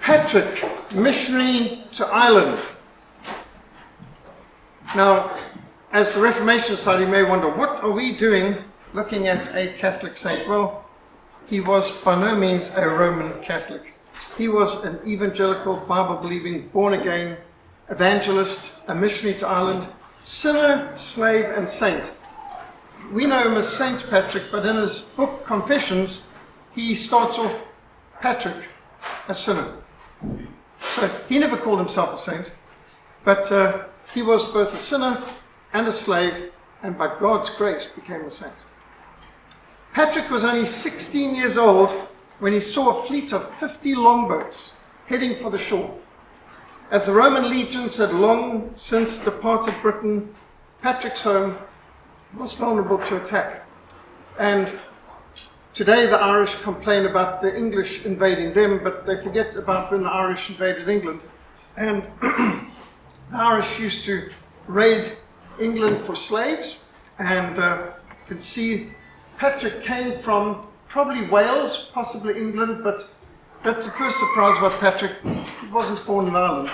Patrick, missionary to Ireland. Now, as the Reformation side, you may wonder, what are we doing looking at a Catholic saint? Well, he was by no means a Roman Catholic. He was an evangelical, Bible-believing, born-again evangelist, a missionary to Ireland, sinner, slave, and saint. We know him as Saint Patrick, but in his book, Confessions, he starts off Patrick, a sinner. So he never called himself a saint, but he was both a sinner and a slave, and by God's grace became a saint. Patrick was only 16 years old when he saw a fleet of 50 longboats heading for the shore. As the Roman legions had long since departed Britain, Patrick's home was vulnerable to attack. And today the Irish complain about the English invading them, but they forget about when the Irish invaded England. And the Irish used to raid England for slaves, and you can see Patrick came from probably Wales, possibly England, but that's the first surprise about Patrick. He wasn't born in Ireland.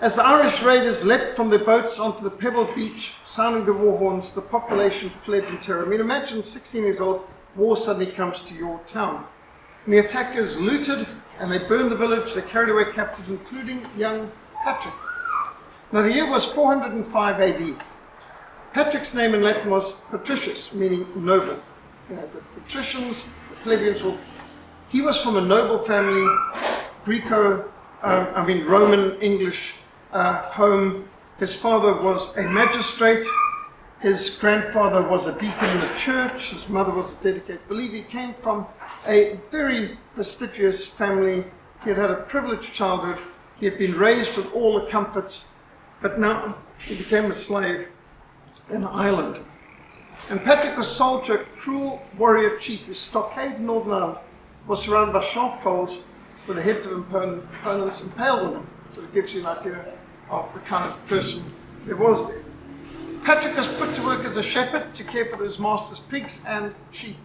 As the Irish raiders leapt from their boats onto the pebbled beach, sounding the war horns, the population fled in terror. I mean, imagine 16 years old, war suddenly comes to your town. And the attackers looted and they burned the village, they carried away captives, including young Patrick. Now the year was 405 AD. Patrick's name in Latin was Patricius, meaning noble. You know, the patricians, the plebeians, he was from a noble family, Roman English home. His father was a magistrate. His grandfather was a deacon in the church. His mother was a dedicated believer. He came from a very prestigious family. He had had a privileged childhood. He had been raised with all the comforts, but now he became a slave in Ireland. And Patrick was sold to a cruel warrior chief whose stockade in Northern Ireland was surrounded by sharp poles with the heads of opponents impaled on them. So it gives you an idea of the kind of person there was there. Patrick was put to work as a shepherd to care for his master's pigs and sheep.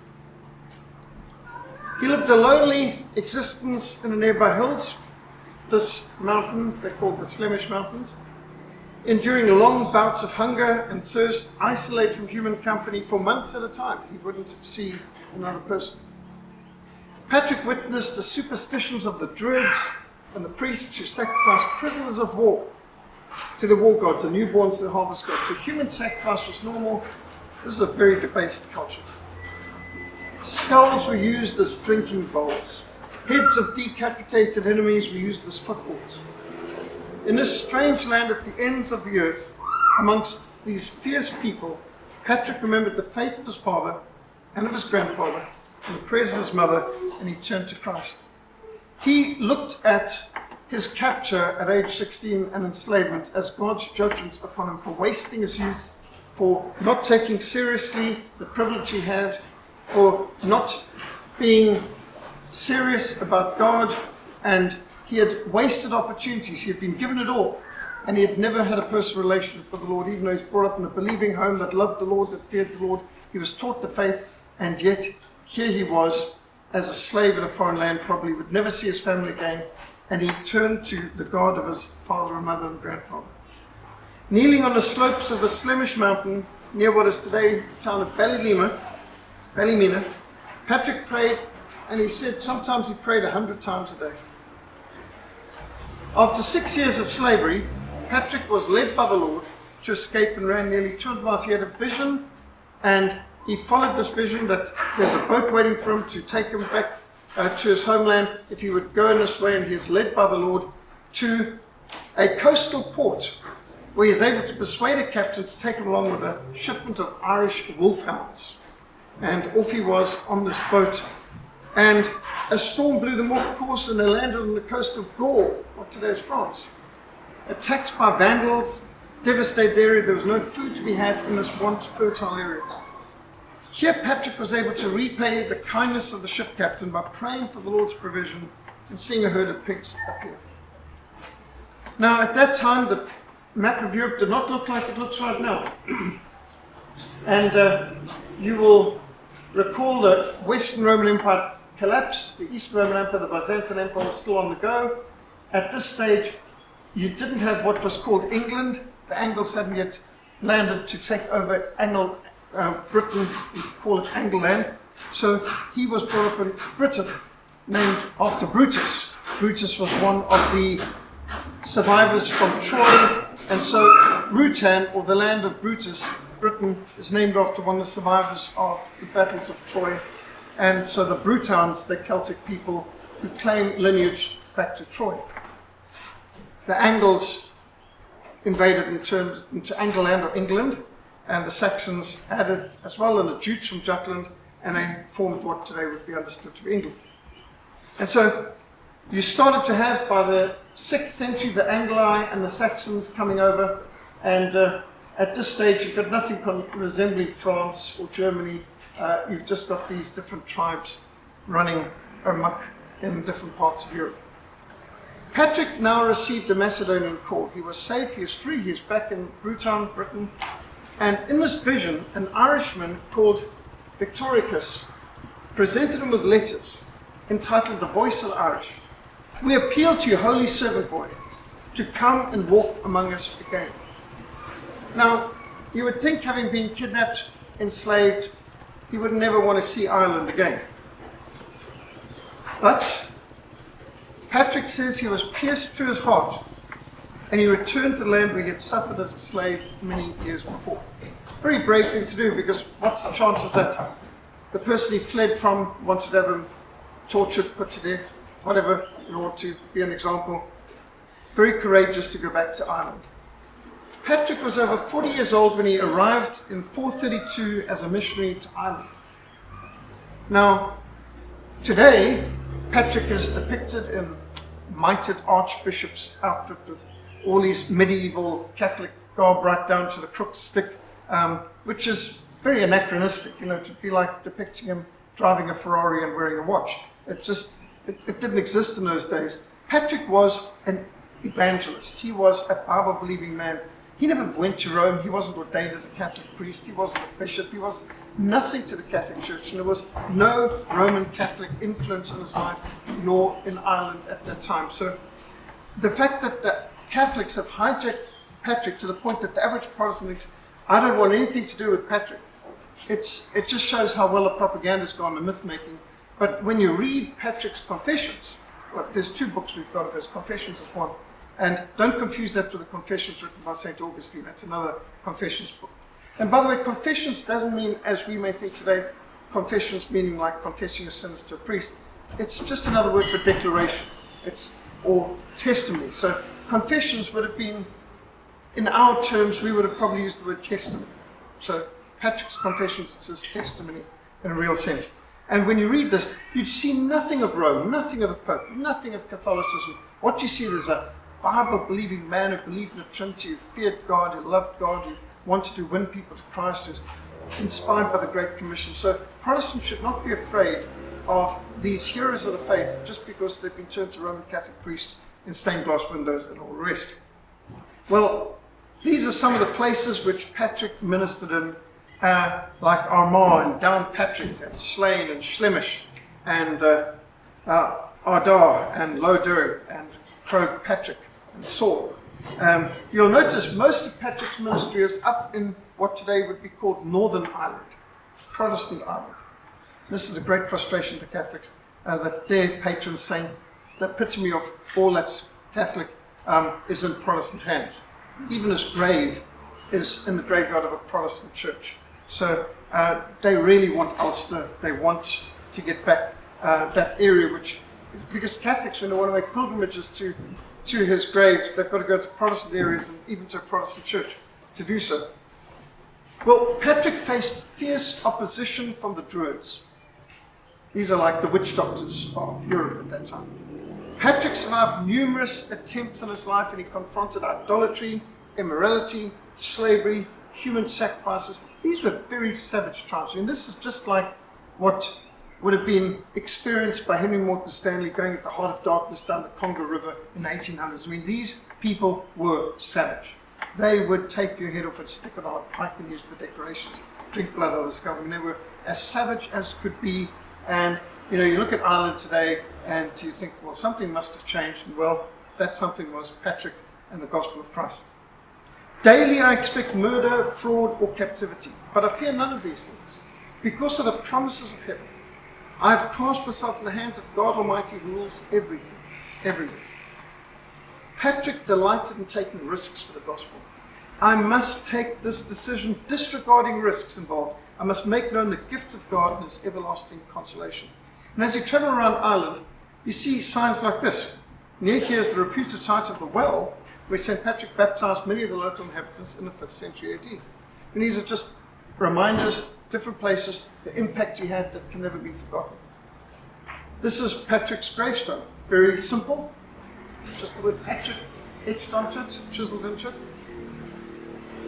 He lived a lonely existence in the nearby hills. This mountain, they called the Flemish Mountains, enduring long bouts of hunger and thirst, isolated from human company for months at a time. He wouldn't see another person. Patrick witnessed the superstitions of the Druids and the priests who sacrificed prisoners of war to the war gods, the newborns to the harvest gods. So human sacrifice was normal. This is a very debased culture. Skulls were used as drinking bowls. Heads of decapitated enemies were used as footballs. In this strange land at the ends of the earth, amongst these fierce people, Patrick remembered the faith of his father and of his grandfather and the prayers of his mother, and he turned to Christ. He looked at his capture at age 16 and enslavement as God's judgment upon him for wasting his youth, for not taking seriously the privilege he had, for not being serious about God, and he had wasted opportunities. He had been given it all, and he had never had a personal relationship with the Lord, even though he was brought up in a believing home that loved the Lord, that feared the Lord. He was taught the faith, and yet here he was as a slave in a foreign land, probably would never see his family again, and he turned to the God of his father and mother and grandfather. Kneeling on the slopes of the Flemish mountain, near what is today the town of Ballymena, Patrick prayed, and he said sometimes he prayed 100 times a day. After 6 years of slavery, Patrick was led by the Lord to escape and ran nearly 200 miles. He had a vision, and he followed this vision that there's a boat waiting for him to take him back to his homeland if he would go in this way, and he is led by the Lord to a coastal port where he's able to persuade a captain to take him along with a shipment of Irish wolfhounds. And off he was on this boat, and a storm blew them off course, and they landed on the coast of Gaul, what today is France. Attacked by vandals, devastated area. There was no food to be had in this once fertile area. Here Patrick was able to repay the kindness of the ship captain by praying for the Lord's provision and seeing a herd of pigs appear. Now at that time the map of Europe did not look like it looks right now. And you will recall the Western Roman Empire collapsed. The East Roman Empire, the Byzantine Empire was still on the go. At this stage, you didn't have what was called England. The Angles hadn't yet landed to take over Britain, we call it Angleland. So he was brought up in Britain, named after Brutus. Brutus was one of the survivors from Troy, and so Rutan, or the land of Brutus, Britain, is named after one of the survivors of the battles of Troy. And so the Brutans, the Celtic people who claim lineage back to Troy. The Angles invaded and turned into Angleland or England, and the Saxons added as well, and the Jutes from Jutland, and they formed what today would be understood to be England. And so you started to have, by the 6th century, the Angli and the Saxons coming over, and at this stage you've got nothing resembling France or Germany. You've just got these different tribes running amok in different parts of Europe. Patrick now received a Macedonian call. He was safe, he was free, he was back in Bruton, Britain. And in this vision, an Irishman called Victoricus presented him with letters entitled The Voice of the Irish. We appeal to you, holy servant boy, to come and walk among us again. Now, you would think, having been kidnapped, enslaved, he would never want to see Ireland again. But Patrick says he was pierced to his heart, and he returned to the land where he had suffered as a slave many years before. Very brave thing to do, because what's the chances that the person he fled from wanted to have him tortured, put to death, whatever, in order to be an example. Very courageous to go back to Ireland. Patrick was over 40 years old when he arrived in 432 as a missionary to Ireland. Now, today, Patrick is depicted in mitred archbishop's outfit with all these medieval Catholic garb right down to the crooked stick, which is very anachronistic, to be like depicting him driving a Ferrari and wearing a watch. It didn't exist in those days. Patrick was an evangelist. He was a Bible-believing man. He never went to Rome. He wasn't ordained as a Catholic priest. He wasn't a bishop. He was nothing to the Catholic Church. And there was no Roman Catholic influence in his life, nor in Ireland at that time. So the fact that the Catholics have hijacked Patrick to the point that the average Protestant thinks, I don't want anything to do with Patrick. It just shows how well the propaganda's gone, the myth-making. But when you read Patrick's Confessions, well, there's 2 books we've got of his. Confessions is one. And don't confuse that with the Confessions written by St. Augustine. That's another Confessions book. And by the way, Confessions doesn't mean, as we may think today, Confessions meaning like confessing your sins to a priest. It's just another word for declaration. Or testimony. So Confessions would have been, in our terms, we would have probably used the word testimony. So Patrick's Confessions is his testimony in a real sense. And when you read this, you see nothing of Rome, nothing of the Pope, nothing of Catholicism. What you see is a Bible-believing man who believed in the Trinity, who feared God, who loved God, who wanted to win people to Christ, who's inspired by the Great Commission. So Protestants should not be afraid of these heroes of the faith just because they've been turned to Roman Catholic priests in stained glass windows and all the rest. Well, these are some of the places which Patrick ministered in, like Armagh and Downpatrick and Slane and Slemish and Ardagh and Loder and Croagh Patrick and Saul. You'll notice most of Patrick's ministry is up in what today would be called Northern Ireland, Protestant Ireland. This is a great frustration to Catholics, that their patron saint, the epitome of all that's Catholic, is in Protestant hands. Even his grave is in the graveyard of a Protestant church. So they really want Ulster. They want to get back that area, because Catholics, when they want to make pilgrimages to his graves, they've got to go to Protestant areas and even to a Protestant church to do so. Well, Patrick faced fierce opposition from the Druids. These are like the witch doctors of Europe at that time. Patrick survived numerous attempts in his life, and he confronted idolatry, immorality, slavery, human sacrifices. These were very savage tribes. I mean, this is just like what would have been experienced by Henry Morton Stanley going at the heart of darkness down the Congo River in the 1800s. I mean, these people were savage. They would take your head off and stick it on a pike and use it for decorations, drink blood of the skull. I mean, they were as savage as could be, and You know, you look at Ireland today and you think, well, something must have changed. And well, that something was Patrick and the gospel of Christ. Daily I expect murder, fraud, or captivity, but I fear none of these things. Because of the promises of heaven, I have cast myself in the hands of God Almighty who rules everything, everywhere. Patrick delighted in taking risks for the gospel. I must take this decision disregarding risks involved. I must make known the gift of God and his everlasting consolation. And as you travel around Ireland, you see signs like this. Near here is the reputed site of the well where St. Patrick baptized many of the local inhabitants in the 5th century AD. And these are just reminders, different places, the impact he had that can never be forgotten. This is Patrick's gravestone. Very simple. Just the word Patrick etched onto it, chiseled into it.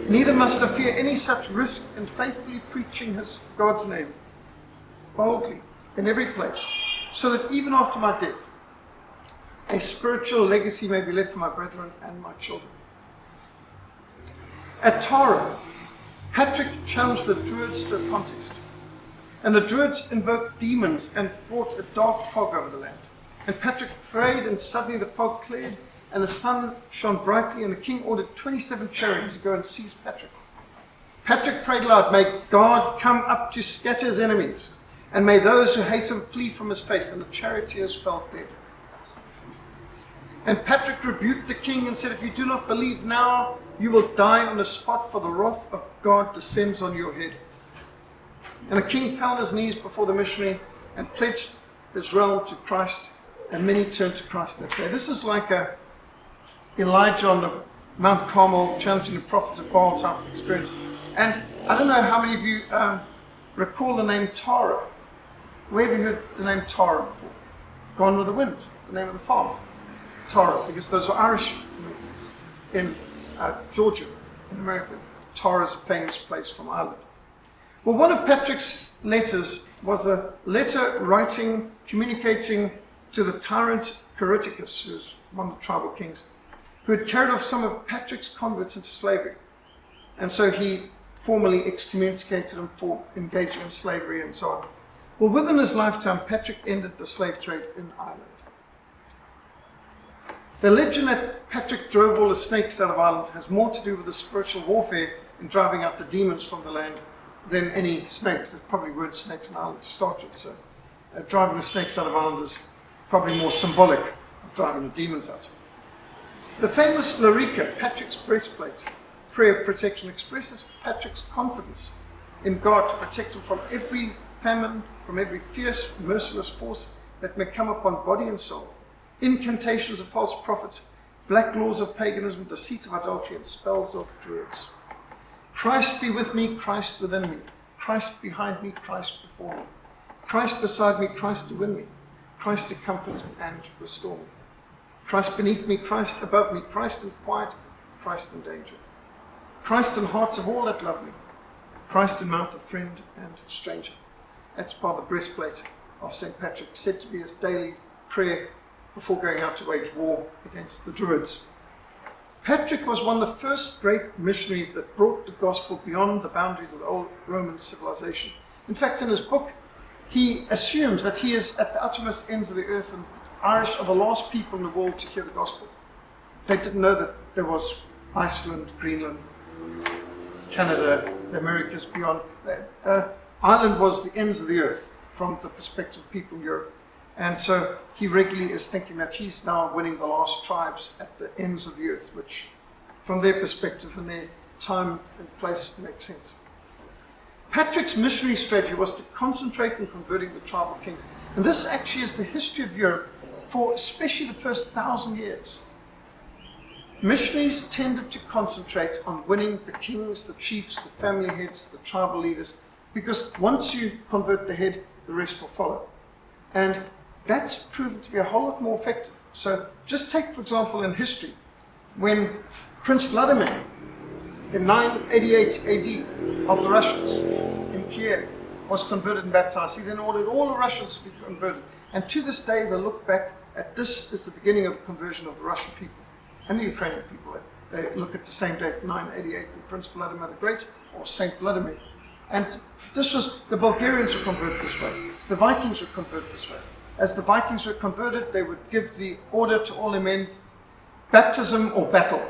Neither must I fear any such risk in faithfully preaching God's name, boldly, in every place, so that even after my death, a spiritual legacy may be left for my brethren and my children. At Tara, Patrick challenged the Druids to a contest, and the Druids invoked demons and brought a dark fog over the land. And Patrick prayed, and suddenly the fog cleared, and the sun shone brightly, and the king ordered 27 chariots to go and seize Patrick. Patrick prayed loud, may God come up to scatter his enemies, and may those who hate him flee from his face. And the charioteers fell dead. And Patrick rebuked the king and said, if you do not believe now, you will die on the spot, for the wrath of God descends on your head. And the king fell on his knees before the missionary and pledged his realm to Christ, and many turned to Christ that day. This is like a Elijah on the Mount Carmel challenging the prophets of Baal type of experience. And I don't know how many of you recall the name Tara. Where have you heard the name Tara before? Gone with the Wind, the name of the farm. Tara, because those were Irish in Georgia, in America. Tara is a famous place from Ireland. Well, one of Patrick's letters was a letter writing, communicating to the tyrant Cariticus, who was one of the tribal kings, who had carried off some of Patrick's converts into slavery. And so he formally excommunicated them for engaging in slavery and so on. Well, within his lifetime, Patrick ended the slave trade in Ireland. The legend that Patrick drove all the snakes out of Ireland has more to do with the spiritual warfare in driving out the demons from the land than any snakes. There probably weren't snakes in Ireland to start with, so driving the snakes out of Ireland is probably more symbolic of driving the demons out. The famous Larica, Patrick's breastplate, prayer of protection, expresses Patrick's confidence in God to protect him from every famine, from every fierce, merciless force that may come upon body and soul. Incantations of false prophets, black laws of paganism, deceit of idolatry, and spells of druids. Christ be with me, Christ within me. Christ behind me, Christ before me. Christ beside me, Christ to win me. Christ to comfort and restore me. Christ beneath me, Christ above me. Christ in quiet, Christ in danger. Christ in hearts of all that love me. Christ in mouth of friend and stranger. That's part of the breastplate of St. Patrick, said to be his daily prayer before going out to wage war against the Druids. Patrick was one of the first great missionaries that brought the gospel beyond the boundaries of the old Roman civilization. In fact, in his book, he assumes that he is at the uttermost ends of the earth, and Irish are the last people in the world to hear the gospel. They didn't know that there was Iceland, Greenland, Canada, the Americas beyond. Ireland was the ends of the earth from the perspective of people in Europe. And so he regularly is thinking that he's now winning the last tribes at the ends of the earth, which from their perspective and their time and place makes sense. Patrick's missionary strategy was to concentrate on converting the tribal kings. And this actually is the history of Europe for especially the first 1,000 years. Missionaries tended to concentrate on winning the kings, the chiefs, the family heads, the tribal leaders, because once you convert the head, the rest will follow. And that's proven to be a whole lot more effective. So just take, for example, in history, when Prince Vladimir in 988 AD of the Russians in Kiev was converted and baptized, he then ordered all the Russians to be converted. And to this day, they look back at this as the beginning of the conversion of the Russian people and the Ukrainian people. They look at the same date, 988, and Prince Vladimir the Great, or Saint Vladimir. And this was, the Bulgarians were converted this way. the Vikings were converted this way. As the Vikings were converted, they would give the order to all their men, baptism or battle.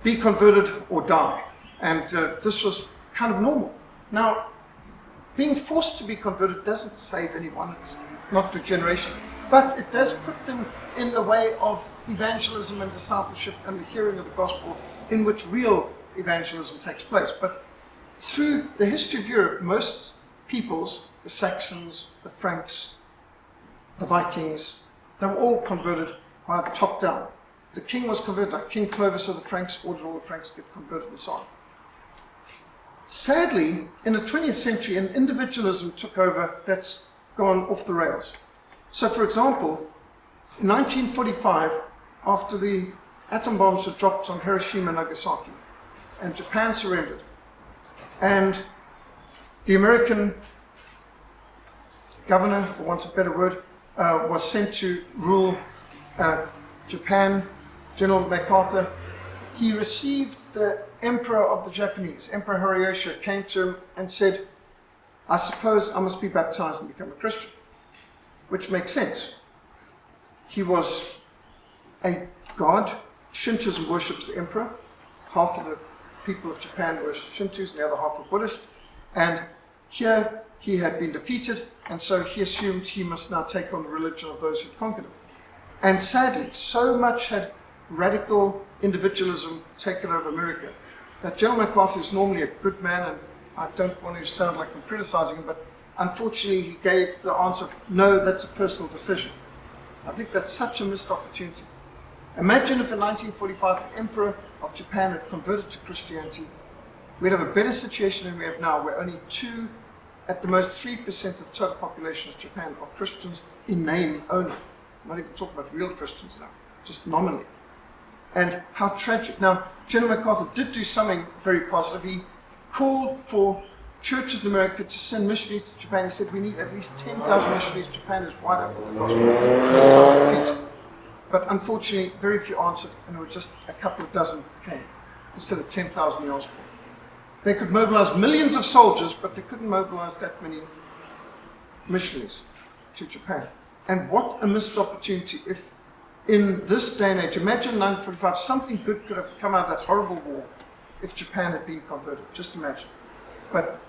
Be converted or die. And this was kind of normal. Now, being forced to be converted doesn't save anyone. It's not regeneration. But it does put them in the way of evangelism and discipleship and the hearing of the gospel, in which real evangelism takes place. But through the history of Europe, most peoples, the Saxons, the Franks, the Vikings, they were all converted by the top down. The king was converted, like King Clovis of the Franks ordered all the Franks to get converted and so on. Sadly, in the 20th century, an individualism took over that's gone off the rails. So, for example, in 1945, after the atom bombs were dropped on Hiroshima and Nagasaki, and Japan surrendered, and the American governor, for want of a better word, was sent to rule Japan, General MacArthur, he received the Emperor of the Japanese, Emperor Hiroshima, came to him and said, I suppose I must be baptized and become a Christian, which makes sense. He was a god. Shintoism worships the emperor. Half of the people of Japan were Shintos and the other half were Buddhist. And here he had been defeated, and so he assumed he must now take on the religion of those who conquered him. And sadly, so much had radical individualism taken over America that General MacArthur is normally a good man, and I don't want to sound like I'm criticizing him, but unfortunately he gave the answer, no, that's a personal decision. I think that's such a missed opportunity. Imagine if in 1945 the Emperor of Japan had converted to Christianity. We'd have a better situation than we have now, where only 2, at the most 3% of the total population of Japan are Christians in name only. I'm not even talking about real Christians now, just nominally. And how tragic. Now, General MacArthur did do something very positive. He called for churches in America to send missionaries to Japan. He said, we need at least 10,000 missionaries. Japan is wide open to the gospel. It's tough defeat. But unfortunately, very few answered, and there were just a couple of dozen came, instead of 10,000 he asked for. They could mobilize millions of soldiers, but they couldn't mobilize that many missionaries to Japan. And what a missed opportunity. If in this day and age, imagine 1945, something good could have come out of that horrible war if Japan had been converted. Just imagine. But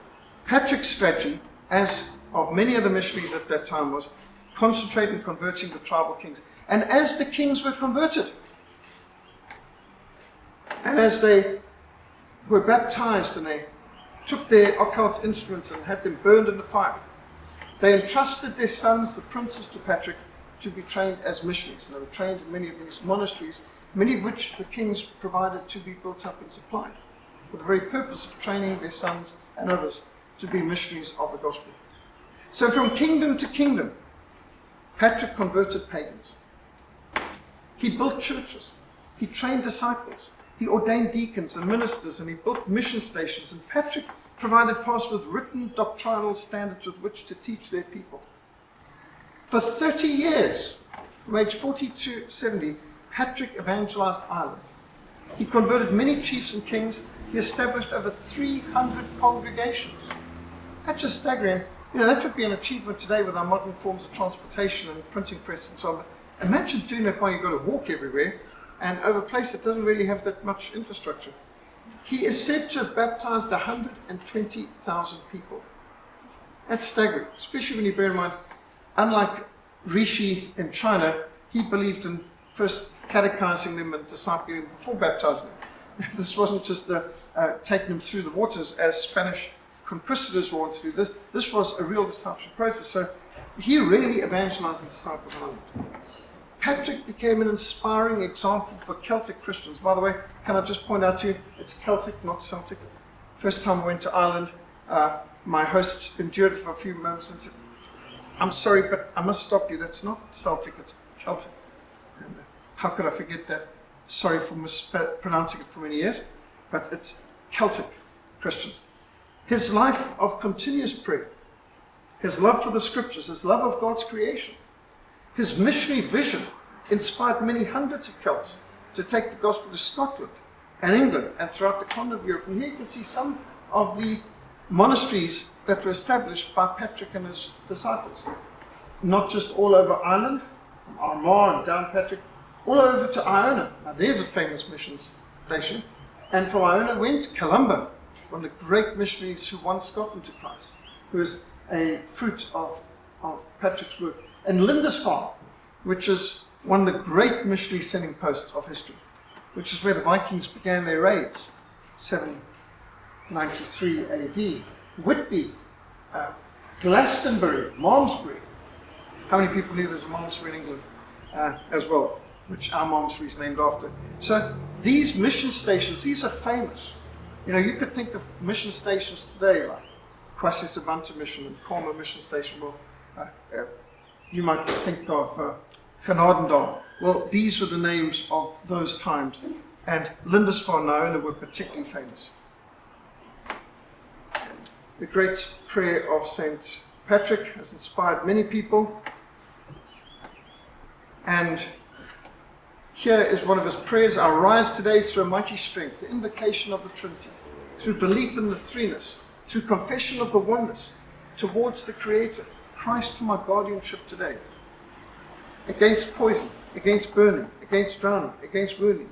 Patrick's strategy, as of many of the missionaries at that time, was concentrate on converting the tribal kings. And as the kings were converted, and as they were baptized and they took their occult instruments and had them burned in the fire, they entrusted their sons, the princes, to Patrick to be trained as missionaries. And they were trained in many of these monasteries, many of which the kings provided to be built up and supplied, for the very purpose of training their sons and others to be missionaries of the gospel. So from kingdom to kingdom, Patrick converted pagans. He built churches. He trained disciples. He ordained deacons and ministers, and he built mission stations. And Patrick provided pastors with written doctrinal standards with which to teach their people. For 30 years, from age 40 to 70, Patrick evangelized Ireland. He converted many chiefs and kings. He established over 300 congregations. That's just staggering. You know, that would be an achievement today with our modern forms of transportation and printing press and so on. But imagine doing that while you've got to walk everywhere and over a place that doesn't really have that much infrastructure. He is said to have baptized 120,000 people. That's staggering, especially when you bear in mind, unlike Rishi in China, he believed in first catechizing them and discipling them before baptizing them. This wasn't just taking them through the waters as Spanish conquistadors wanted to do. This was a real discipleship process. So he really evangelized and discipled Ireland. Patrick became an inspiring example for Celtic Christians. By the way, can I just point out to you, it's Celtic, not Celtic. First time I went to Ireland, my host endured for a few moments and said, I'm sorry, but I must stop you. That's not Celtic, it's Celtic. And how could I forget that? Sorry for mispronouncing it for many years, but it's Celtic Christians. His life of continuous prayer, his love for the scriptures, his love of God's creation, his missionary vision inspired many hundreds of Celts to take the gospel to Scotland and England and throughout the continent of Europe. And here you can see some of the monasteries that were established by Patrick and his disciples. Not just all over Ireland, from Armagh and down Patrick, all over to Iona. Now there's a famous mission station. And from Iona went Columba, one of the great missionaries who won Scotland to Christ, who is a fruit of Patrick's work. And Lindisfarne, which is one of the great missionary sending posts of history, which is where the Vikings began their raids, 793 AD. Whitby, Glastonbury, Malmesbury. How many people knew there's a Malmesbury in England as well, which our Malmesbury is named after? So these mission stations, these are famous. You know, you could think of mission stations today like Kwasi Sabanta Mission and Korma Mission Station. Well, you might think of Genadendal. Well, these were the names of those times, and Lindisfarne and Iona were particularly famous. The great prayer of St. Patrick has inspired many people, and here is one of his prayers: I rise today through a mighty strength, the invocation of the Trinity, through belief in the threeness, through confession of the oneness, towards the Creator, Christ for my guardianship today, against poison, against burning, against drowning, against wounding,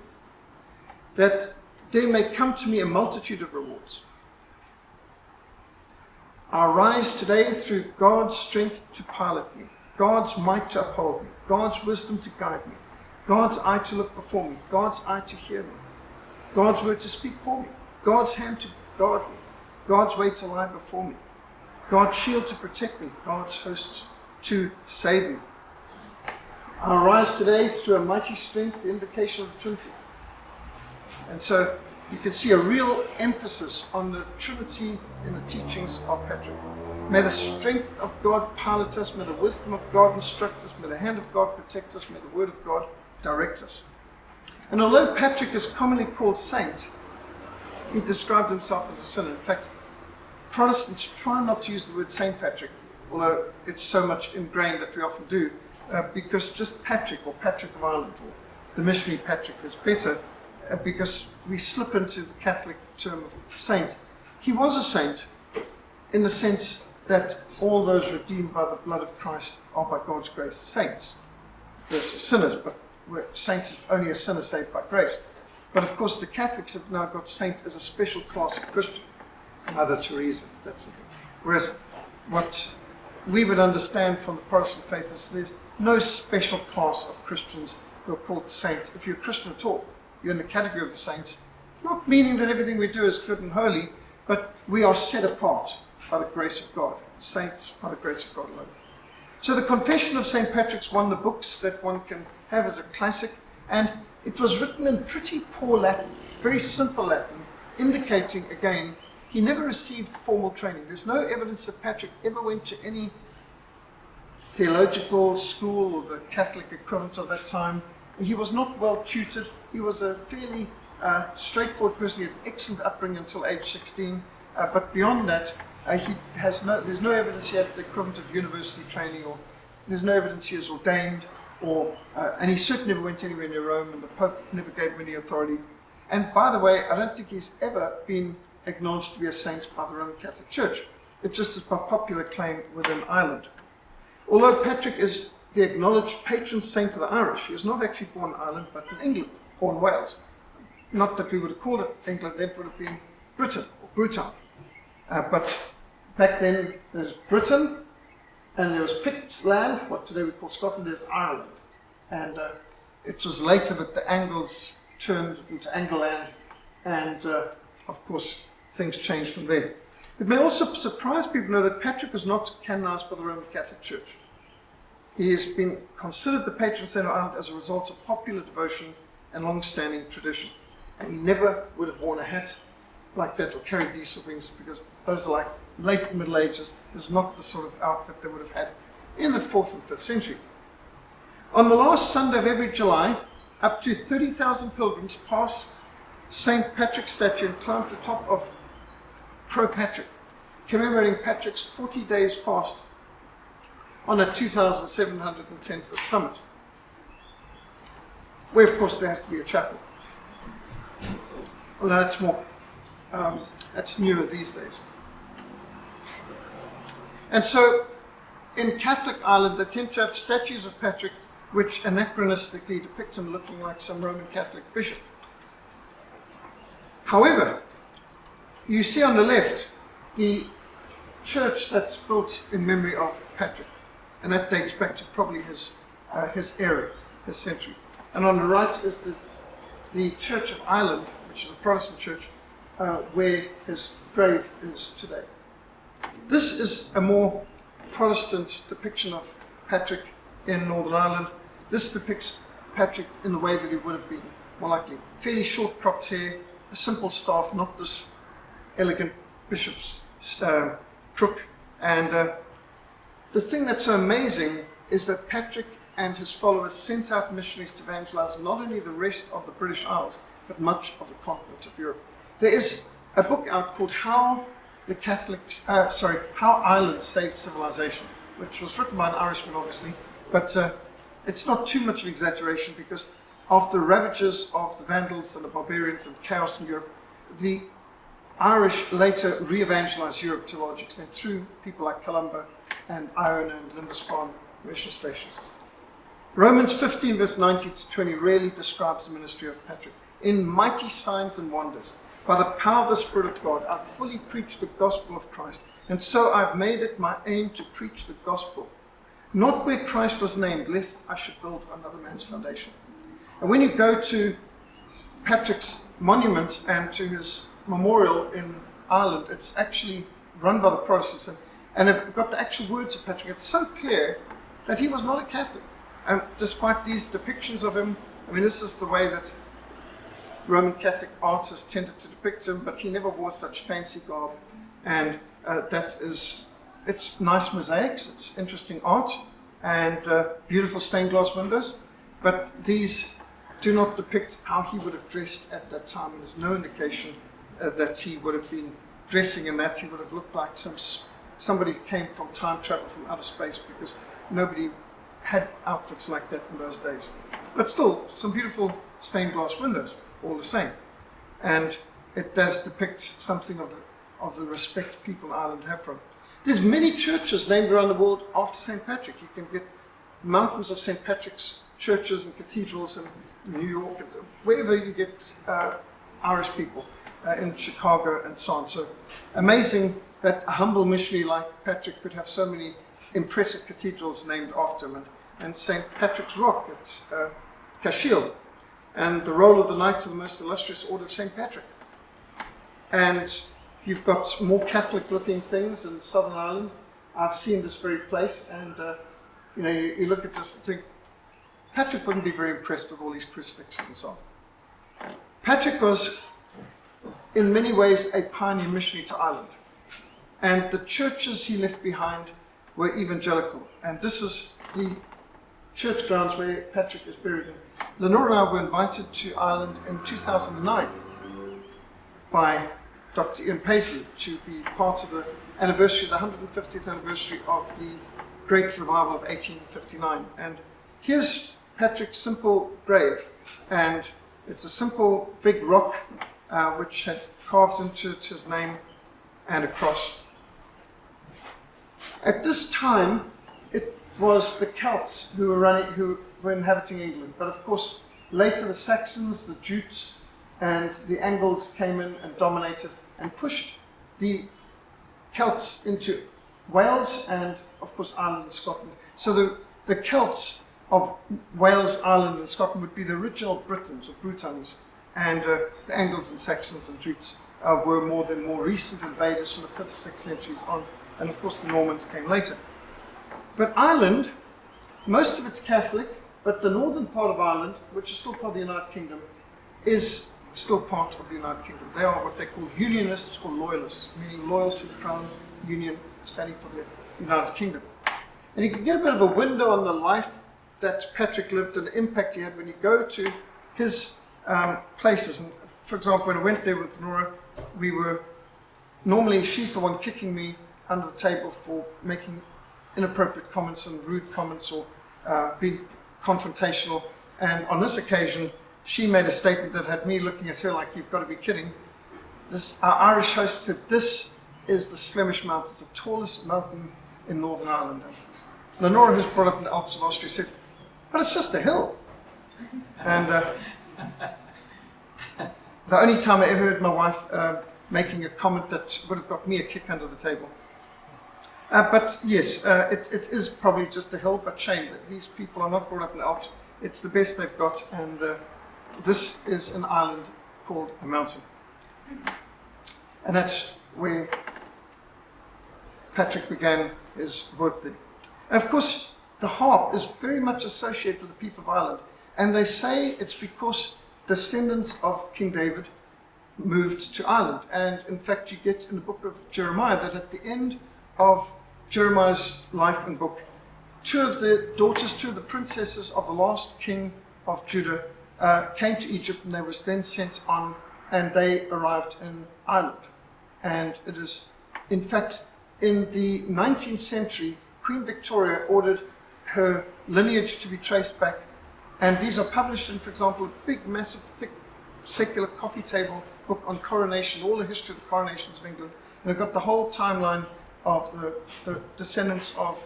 that there may come to me a multitude of rewards. I rise today through God's strength to pilot me, God's might to uphold me, God's wisdom to guide me, God's eye to look before me, God's eye to hear me, God's word to speak for me, God's hand to guard me, God's way to lie before me, God's shield to protect me, God's hosts to save me. I rise today through a mighty strength, the invocation of the Trinity. And so you can see a real emphasis on the Trinity in the teachings of Patrick. May the strength of God pilot us, may the wisdom of God instruct us, may the hand of God protect us, may the word of God direct us. And although Patrick is commonly called saint, he described himself as a sinner. In fact, Protestants try not to use the word Saint Patrick, although it's so much ingrained that we often do, because just Patrick or Patrick of Ireland or the missionary Patrick is better, because we slip into the Catholic term of saint. He was a saint in the sense that all those redeemed by the blood of Christ are by God's grace saints. There's sinners, but saint is only a sinner saved by grace. But of course the Catholics have now got saint as a special class of Christian. Mother Teresa, that's the thing. Whereas what we would understand from the Protestant faith is there's no special class of Christians who are called saint. If you're a Christian at all, you're in the category of the saints, not meaning that everything we do is good and holy, but we are set apart by the grace of God. Saints by the grace of God alone. So the Confession of St. Patrick's one of the books that one can have as a classic, and it was written in pretty poor Latin, very simple Latin, indicating, again, he never received formal training. There's no evidence that Patrick ever went to any theological school or the Catholic equivalent of that time. He was not well tutored. He was a fairly straightforward person. He had excellent upbringing until age 16. But beyond that, there's no evidence he had the equivalent of university training, or there's no evidence he was ordained, and he certainly never went anywhere near Rome, and the Pope never gave him any authority. And by the way, I don't think he's ever been acknowledged to be a saint by the Roman Catholic Church. It just is by popular claim within Ireland. Although Patrick is the acknowledged patron saint of the Irish, he was not actually born in Ireland, but in England, or in Wales. Not that we would have called it England, then it would have been Britain, or Bruton. But back then, there's Britain, and there was Pict's land, what today we call Scotland, there's Ireland. And it was later that the Angles turned into Angleland, and of course, things changed from there. It may also surprise people to know that Patrick was not canonized by the Roman Catholic Church. He has been considered the patron saint of Ireland as a result of popular devotion and long-standing tradition. And he never would have worn a hat like that or carried these sort of things, because those are like late Middle Ages. It's not the sort of outfit they would have had in the 4th and 5th century. On the last Sunday of every July, up to 30,000 pilgrims pass St. Patrick's statue and climb to the top of Croagh Patrick, commemorating Patrick's 40 days fast on a 2,710-foot summit, where of course there has to be a chapel. Well, that's newer these days. And so in Catholic Ireland, they tend to have statues of Patrick which anachronistically depict him looking like some Roman Catholic bishop. However, you see on the left the church that's built in memory of Patrick, and that dates back to probably his era, his century. And on the right is the Church of Ireland, which is a Protestant church, where his grave is today. This is a more Protestant depiction of Patrick in Northern Ireland. This depicts Patrick in the way that he would have been, more likely. Fairly short cropped hair, a simple staff, not this elegant bishop's crook. And the thing that's so amazing is that Patrick and his followers sent out missionaries to evangelize not only the rest of the British Isles, but much of the continent of Europe. There is a book out called How Ireland Saved Civilization, which was written by an Irishman, obviously, but it's not too much of an exaggeration, because of the ravages of the Vandals and the barbarians and chaos in Europe, the Irish later re-evangelized Europe to a large extent through people like Columba and Iona and Lindisfarne mission stations. Romans 15 verse 19 to 20 really describes the ministry of Patrick. In mighty signs and wonders, by the power of the Spirit of God, I've fully preached the gospel of Christ, and so I've made it my aim to preach the gospel, not where Christ was named, lest I should build another man's foundation. And when you go to Patrick's monument and to his memorial in Ireland, it's actually run by the Protestants, and they've got the actual words of Patrick. It's so clear that he was not a Catholic. And despite these depictions of him, I mean, this is the way that Roman Catholic artists tended to depict him, but he never wore such fancy garb. And it's nice mosaics, it's interesting art, and beautiful stained glass windows. But these do not depict how he would have dressed at that time. And there's no indication that he would have been dressing in that. He would have looked like somebody who came from time travel from outer space, because nobody had outfits like that in those days. But still, some beautiful stained glass windows, all the same. And it does depict something of the respect people in Ireland have from. There's many churches named around the world after St. Patrick. You can get mountains of St. Patrick's churches and cathedrals in New York, and wherever you get Irish people, in Chicago and so on. So amazing that a humble missionary like Patrick could have so many impressive cathedrals named after him, and St. Patrick's Rock at Cashel, and the roll of the Knights of the Most Illustrious Order of St. Patrick. And you've got more Catholic looking things in Southern Ireland. I've seen this very place, and you look at this and think, Patrick wouldn't be very impressed with all these crucifixes and so on. Patrick was in many ways a pioneer missionary to Ireland, and the churches he left behind were evangelical. And this is the church grounds where Patrick is buried in. Lenore and I were invited to Ireland in 2009 by Dr. Ian Paisley to be part of the 150th anniversary of the Great Revival of 1859. And here's Patrick's simple grave, and it's a simple big rock which had carved into it his name and a cross. At this time, it was the Celts who were inhabiting England, but of course later the Saxons, the Jutes, and the Angles came in and dominated and pushed the Celts into Wales and of course Ireland and Scotland. So the Celts of Wales, Ireland and Scotland would be the original Britons or Britons, and the Angles and Saxons and Jutes were more recent invaders from the 5th, 6th centuries on, and of course the Normans came later. But Ireland, most of it's Catholic, but the northern part of Ireland, which is still part of the United Kingdom, is still part of the United Kingdom. They are what they call unionists or loyalists, meaning loyal to the Crown, Union, standing for the United Kingdom. And you can get a bit of a window on the life that Patrick lived and the impact he had when you go to his places. And for example, when I went there with Nora, normally she's the one kicking me under the table for making inappropriate comments and rude comments or being confrontational. And on this occasion, she made a statement that had me looking at her like, you've got to be kidding. Our Irish host said, this is the Slemish Mountains, the tallest mountain in Northern Ireland. And Lenora, who's brought up in the Alps of Austria, said, but it's just a hill. And the only time I ever heard my wife making a comment that would have got me a kick under the table. But yes, it is probably just a hill, but shame that these people are not brought up in the Alps. It's the best they've got, and this is an island called a mountain. And that's where Patrick began his work there. And of course, the harp is very much associated with the people of Ireland. And they say it's because descendants of King David moved to Ireland. And in fact, you get in the book of Jeremiah that at the end of Jeremiah's life and book, two of the princesses of the last king of Judah came to Egypt, and they was then sent on, and they arrived in Ireland. And it is, in fact, in the 19th century, Queen Victoria ordered her lineage to be traced back. And these are published in, for example, a big, massive, thick, secular coffee table book on coronation, all the history of the coronations of England. And they've got the whole timeline of the descendants of,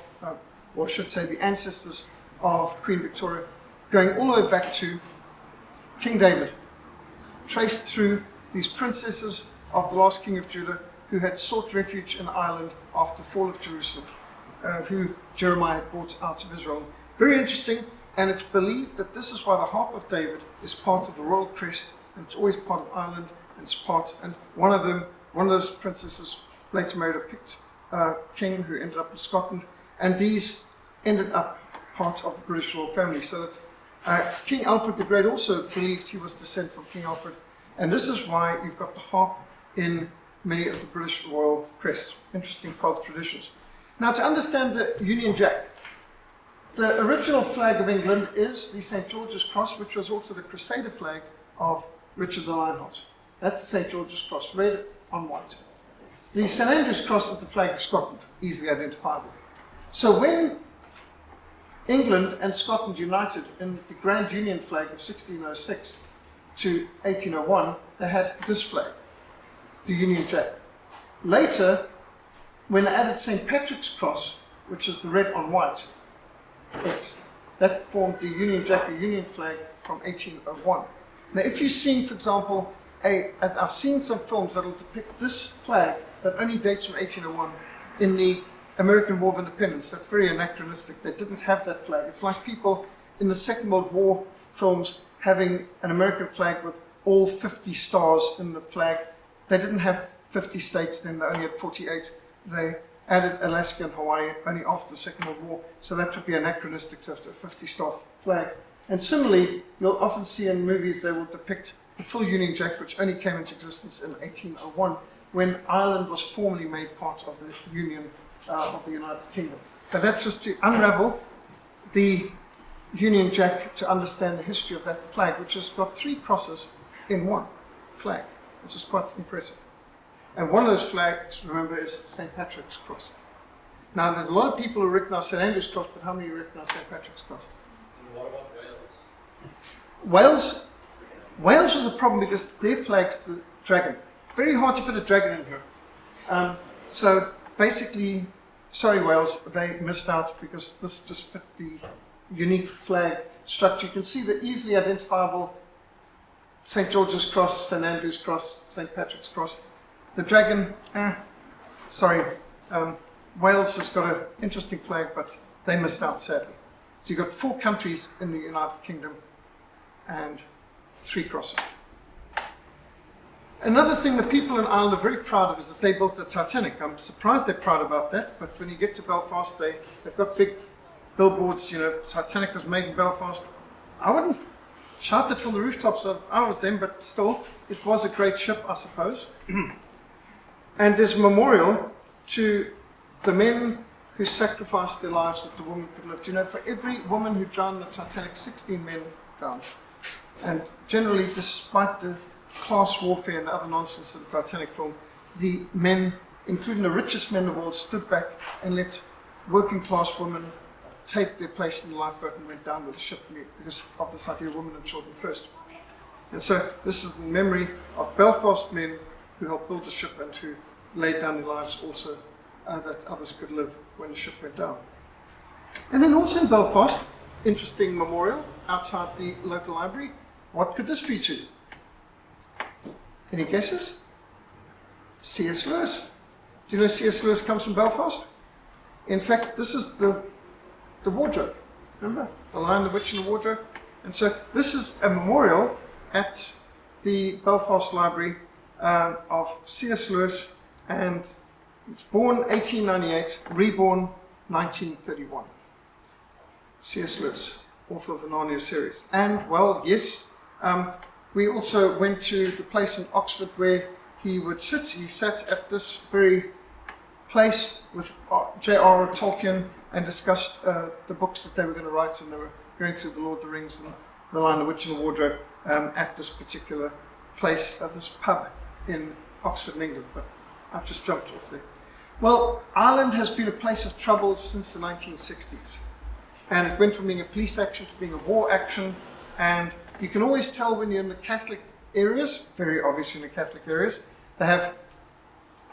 or I should say the ancestors of Queen Victoria, going all the way back to King David, traced through these princesses of the last king of Judah who had sought refuge in Ireland after the fall of Jerusalem, who Jeremiah had brought out of Israel. Very interesting, and it's believed that this is why the Harp of David is part of the royal crest, and it's always part of Ireland, and it's part, and one of those princesses later married a Pict king who ended up in Scotland, and these ended up part of the British royal family. So that King Alfred the Great also believed he was descended from King Alfred, and this is why you've got the harp in many of the British royal crests. Interesting path traditions. Now, to understand the Union Jack, the original flag of England is the St. George's Cross, which was also the Crusader flag of Richard the Lionheart. That's the St. George's Cross, red on white. The St. Andrew's Cross is the flag of Scotland, easily identifiable. So when England and Scotland united in the Grand Union flag of 1606 to 1801, they had this flag, the Union Jack. Later, when they added St. Patrick's Cross, which is the red on white, that formed the Union Jack, the Union flag from 1801. Now, if you've seen, for example, as I've seen some films that will depict this flag that only dates from 1801 in the American War of Independence, that's very anachronistic. They didn't have that flag. It's like people in the Second World War films having an American flag with all 50 stars in the flag. They didn't have 50 states then, they only had 48. They added Alaska and Hawaii only after the Second World War, so that would be anachronistic to have a 50-star flag. And similarly, you'll often see in movies they will depict the full Union Jack, which only came into existence in 1801, when Ireland was formally made part of the Union of the United Kingdom. But that's just to unravel the Union Jack to understand the history of that flag, which has got 3 crosses in one flag, which is quite impressive. And one of those flags, remember, is St. Patrick's Cross. Now, there's a lot of people who recognize St. Andrew's Cross, but how many recognize St. Patrick's Cross? And what about Wales? Wales was a problem because their flag's the dragon. Very hard to fit a dragon in here. So basically, sorry Wales, they missed out because this just fit the unique flag structure. You can see the easily identifiable St. George's Cross, St. Andrew's Cross, St. Patrick's Cross. The dragon, Wales has got an interesting flag, but they missed out sadly. So you've got 4 countries in the United Kingdom and 3 crosses. Another thing that people in Ireland are very proud of is that they built the Titanic. I'm surprised they're proud about that, but when you get to Belfast, they've got big billboards, Titanic was made in Belfast. I wouldn't shout that from the rooftops of ours then, but still, it was a great ship, I suppose. And there's a memorial to the men who sacrificed their lives that the woman could live. For every woman who drowned in the Titanic, 16 men drowned. And generally, despite the class warfare and other nonsense of the Titanic film, the men, including the richest men in the world, stood back and let working class women take their place in the lifeboat and went down with the ship because of this idea of women and children first. And so this is in memory of Belfast men who helped build the ship and who laid down their lives also that others could live when the ship went down. And then also in Belfast, interesting memorial outside the local library. What could this be to? Any guesses? C.S. Lewis. Do you know C.S. Lewis comes from Belfast? In fact, this is the wardrobe. Remember? The Lion, the Witch, and the Wardrobe. And so this is a memorial at the Belfast Library of C.S. Lewis, and it's born 1898, reborn 1931. C.S. Lewis, author of the Narnia series. And, well, yes, we also went to the place in Oxford where he would sit. He sat at this very place with J.R.R. Tolkien and discussed the books that they were going to write, and they were going through The Lord of the Rings and The Lion, the Witch, and the Wardrobe at this particular place, this pub in Oxford, in England. But I've just jumped off there. Well, Ireland has been a place of trouble since the 1960s. And it went from being a police action to being a war action. And you can always tell when you're in the Catholic areas, very obviously in the Catholic areas, they have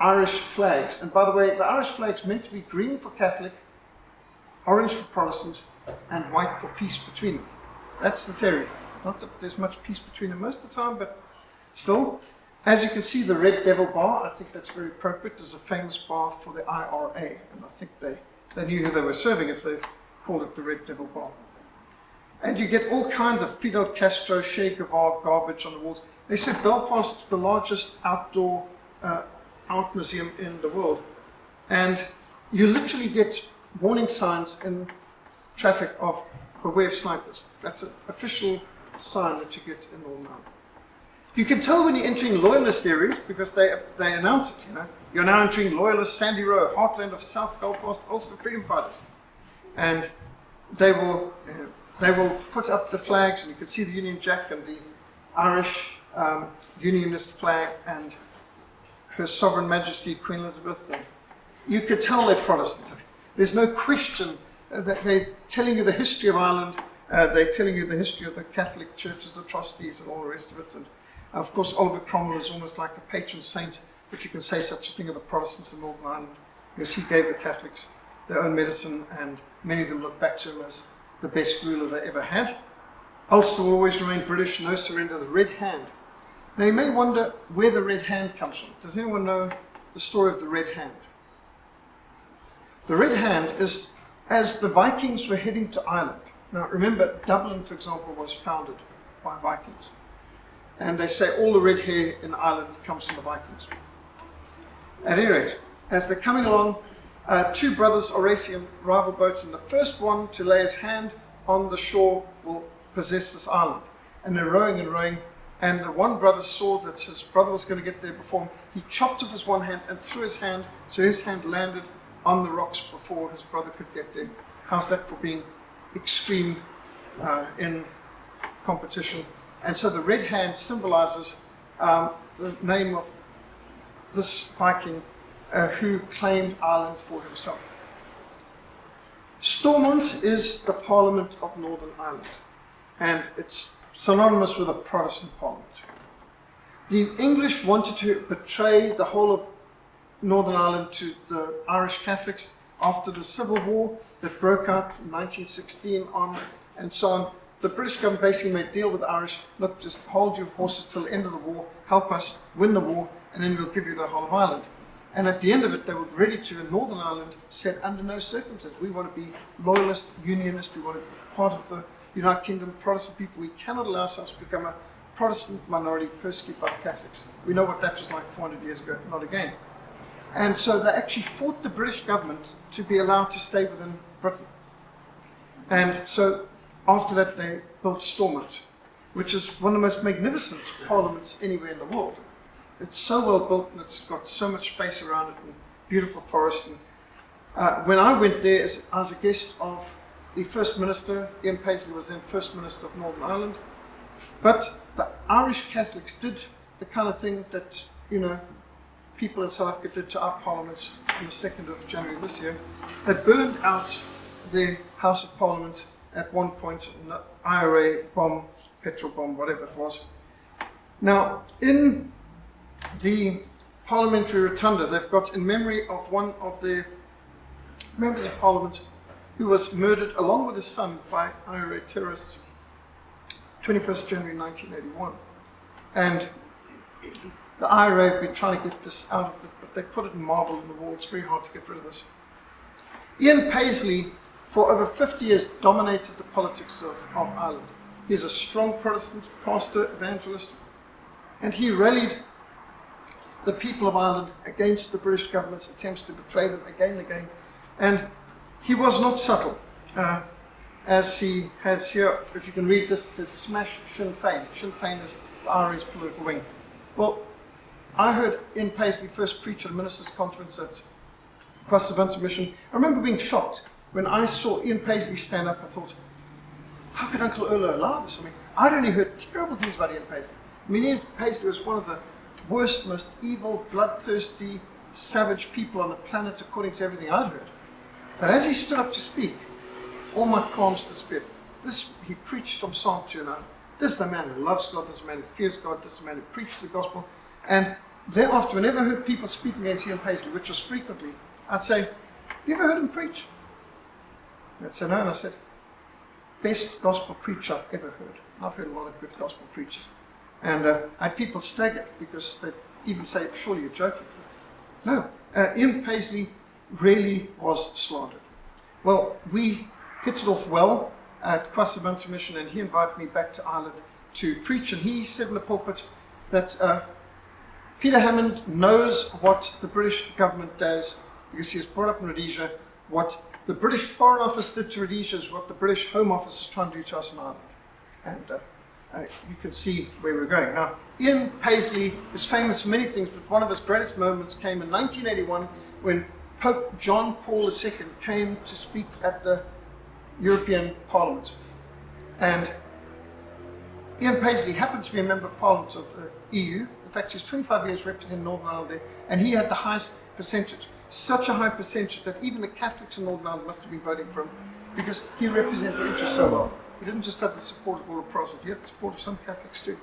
Irish flags. And by the way, the Irish flag's meant to be green for Catholic, orange for Protestant, and white for peace between them. That's the theory. Not that there's much peace between them most of the time, but still. As you can see, the Red Devil bar, I think that's very appropriate. There's a famous bar for the IRA, and I think they knew who they were serving if they called it the Red Devil bar. And you get all kinds of Fidel Castro, Che Guevara garbage on the walls. They said Belfast is the largest outdoor art museum in the world. And you literally get warning signs in traffic of beware of snipers. That's an official sign that you get in Northern Ireland. You can tell when you're entering loyalist areas because they announce it, you know. You're now entering loyalist Sandy Row, heartland of South Belfast, Ulster freedom fighters. And they will put up the flags, and you can see the Union Jack and the Irish Unionist flag and Her Sovereign Majesty Queen Elizabeth. And you could tell they're Protestant. There's no question that they're telling you the history of Ireland. They're telling you the history of the Catholic Church's atrocities and all the rest of it. And of course, Oliver Cromwell is almost like a patron saint, if you can say such a thing, of the Protestants in Northern Ireland, because he gave the Catholics their own medicine, and many of them look back to him as the best ruler they ever had. Ulster will always remain British, no surrender, the Red Hand. Now you may wonder where the Red Hand comes from. Does anyone know the story of the Red Hand? The Red Hand is as the Vikings were heading to Ireland. Now remember, Dublin, for example, was founded by Vikings. And they say all the red hair in Ireland comes from the Vikings. At any rate, as they're coming along, two brothers are racing in rival boats, and the first one to lay his hand on the shore will possess this island. And they're rowing and rowing, and the one brother saw that his brother was going to get there before him. He chopped off his one hand and threw his hand, so his hand landed on the rocks before his brother could get there. How's that for being extreme in competition? And so the red hand symbolizes the name of this Viking who claimed Ireland for himself. Stormont is the Parliament of Northern Ireland, and it's synonymous with a Protestant Parliament. The English wanted to betray the whole of Northern Ireland to the Irish Catholics after the Civil War that broke out from 1916 on and so on. The British government basically made a deal with the Irish. Look, just hold your horses till the end of the war, help us win the war, and then we'll give you the whole of Ireland. And at the end of it, they were ready to, in Northern Ireland, said under no circumstances, we want to be loyalist, unionist, we want to be part of the United Kingdom, Protestant people. We cannot allow ourselves to become a Protestant minority persecuted by Catholics. We know what that was like 400 years ago, not again. And so they actually fought the British government to be allowed to stay within Britain. And so after that, they built Stormont, which is one of the most magnificent parliaments anywhere in the world. It's so well built, and it's got so much space around it, and beautiful forest. And when I went there, I was a guest of the First Minister. Ian Paisley was then First Minister of Northern Ireland. But the Irish Catholics did the kind of thing that, you know, people in South Africa did to our Parliament on the 2nd of January this year. They burned out the House of Parliament at one point, an IRA bomb, petrol bomb, whatever it was. Now, in the parliamentary rotunda, they've got, in memory of one of their members of parliament who was murdered along with his son by IRA terrorists, 21st January 1981. And the IRA have been trying to get this out of it, but they put it in marble in the wall. It's very hard to get rid of this. Ian Paisley, for over 50 years, dominated the politics of Ireland. He's a strong Protestant pastor, evangelist, and he rallied the people of Ireland against the British government's attempts to betray them again and again. And he was not subtle, as he has here. If you can read this, to smash Sinn Féin. Sinn Féin is the IRA's political wing. Well, I heard Ian Paisley first preach at a ministers' conference at Quasabunta Mission. I remember being shocked when I saw Ian Paisley stand up. I thought, how could Uncle Erlo allow this? I mean, I'd only heard terrible things about Ian Paisley. I mean, Ian Paisley was one of the worst, most evil, bloodthirsty, savage people on the planet, according to everything I'd heard. But as he stood up to speak, all my qualms disappeared. He preached from Psalm 2 now. This is a man who loves God, this is a man who fears God, this is a man who preached the gospel. And thereafter, whenever I heard people speaking against Ian Paisley, which was frequently, I'd say, have you ever heard him preach? They'd say no, and I said, best gospel preacher I've ever heard. I've heard a lot of good gospel preachers. And I had people stagger because they'd even say, surely you're joking. No, Ian Paisley really was slandered. Well, we hit it off well at Quasabunta Mission, and he invited me back to Ireland to preach, and he said in the pulpit that Peter Hammond knows what the British government does because he was brought up in Rhodesia. What the British Foreign Office did to Rhodesia is what the British Home Office is trying to do to us in Ireland. And you can see where we're going. Now, Ian Paisley is famous for many things, but one of his greatest moments came in 1981 when Pope John Paul II came to speak at the European Parliament. And Ian Paisley happened to be a member of Parliament of the EU. In fact, he's 25 years representing Northern Ireland there, and he had the highest percentage. Such a high percentage that even the Catholics in Northern Ireland must have been voting for him because he represented the interests so well. He didn't just have the support of all the Protestants, he had the support of some Catholics too.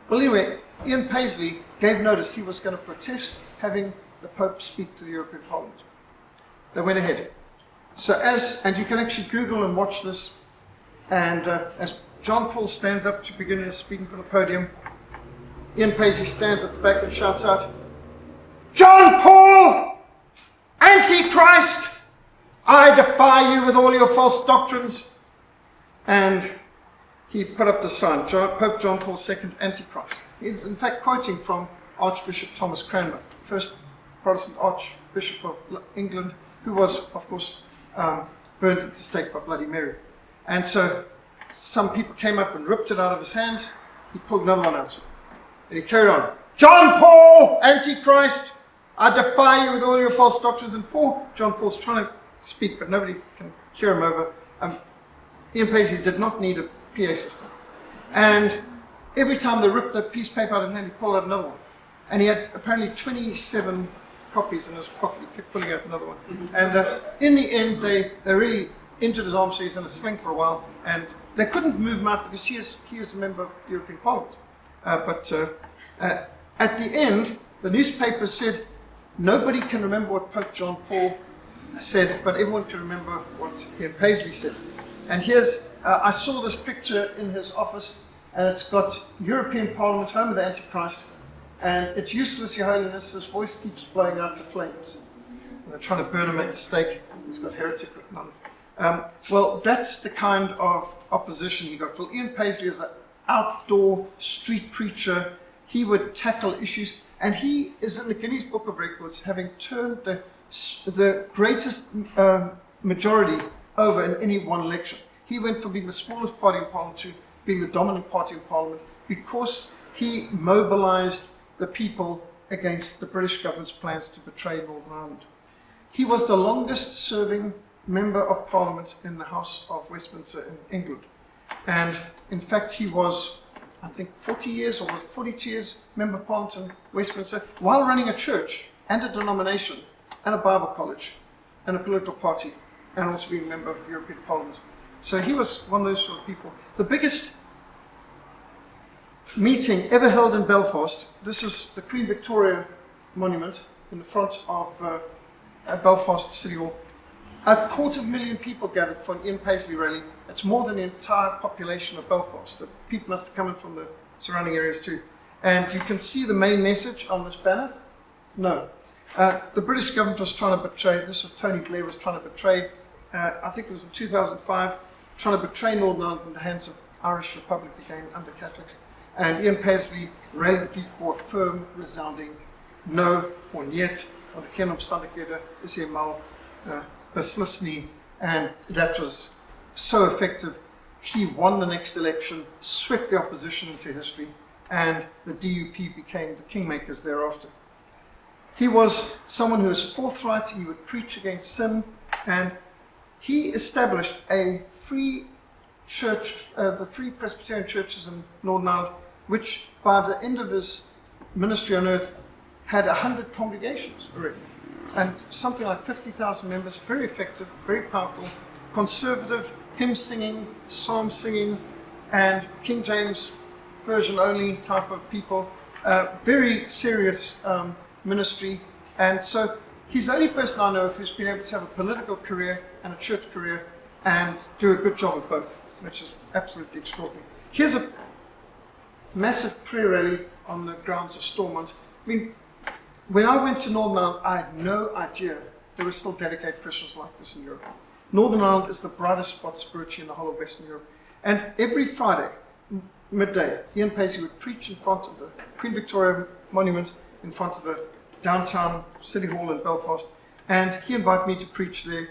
Well, anyway, Ian Paisley gave notice he was going to protest having the Pope speak to the European Parliament. They went ahead. So and you can actually Google and watch this, and as John Paul stands up to begin his speaking from the podium, Ian Paisley stands at the back and shouts out, "John Paul, Antichrist, I defy you with all your false doctrines." And he put up the sign, Pope John Paul II, Antichrist. He's in fact quoting from Archbishop Thomas Cranmer, first Protestant Archbishop of England, who was, of course, burned at the stake by Bloody Mary. And so some people came up and ripped it out of his hands. He pulled another one out. And he carried on. "John Paul, Antichrist, I defy you with all your false doctrines." And poor John Paul's trying to speak, but nobody can hear him over. Ian Paisley did not need a PA system. And every time they ripped that piece of paper out of his hand, he pulled out another one. And he had apparently 27 copies in his pocket. He kept pulling out another one. And in the end, they really injured his arm, so he's in a sling for a while. And they couldn't move him out because he was a member of the European Parliament. But at the end, the newspaper said, nobody can remember what Pope John Paul said, but everyone can remember what Ian Paisley said. And here's, I saw this picture in his office, and it's got European Parliament, home of the Antichrist, and it's useless, Your Holiness, his voice keeps blowing out the flames. And they're trying to burn him at the stake. He's got heretic written on it. Well, that's the kind of opposition he got. Well, Ian Paisley is an outdoor street preacher. He would tackle issues, and he is in the Guinness Book of Records, having turned the greatest majority over in any one election. He went from being the smallest party in Parliament to being the dominant party in Parliament because he mobilized the people against the British government's plans to betray Northern Ireland. He was the longest serving member of Parliament in the House of Westminster in England. And in fact, he was, I think, 40 years or was it 42 years member of Parliament in Westminster while running a church and a denomination and a Bible college and a political party, and also being a member of the European Parliament. So he was one of those sort of people. The biggest meeting ever held in Belfast, this is the Queen Victoria Monument in the front of Belfast City Hall. 250,000 people gathered for an Ian Paisley rally. It's more than the entire population of Belfast. The people must have come in from the surrounding areas too. And you can see the main message on this banner. No. The British government was trying to betray, this was Tony Blair was trying to betray, I think this was in 2005, trying to betray Northern Ireland in the hands of Irish Republic again under Catholics. And Ian Paisley rallied the people for a firm, resounding no or niet. Onder geen omstandigheden is hij mal beslist niet. And that was so effective. He won the next election, swept the opposition into history, and the DUP became the kingmakers thereafter. He was someone who was forthright. He would preach against sin, and he established a free church, the Free Presbyterian churches in Northern Ireland, which by the end of his ministry on earth had 100 congregations already, and something like 50,000 members. Very effective, very powerful, conservative, hymn singing, psalm singing, and King James version only type of people. Very serious ministry, and so he's the only person I know of who's been able to have a political career and a church career and do a good job of both, which is absolutely extraordinary. Here's a massive prayer rally on the grounds of Stormont. I mean, when I went to Northern Ireland, I had no idea there were still dedicated Christians like this in Europe. Northern Ireland is the brightest spot spiritually in the whole of Western Europe. And every Friday, midday, Ian Paisley would preach in front of the Queen Victoria Monument, in front of the downtown City Hall in Belfast. And he invited me to preach there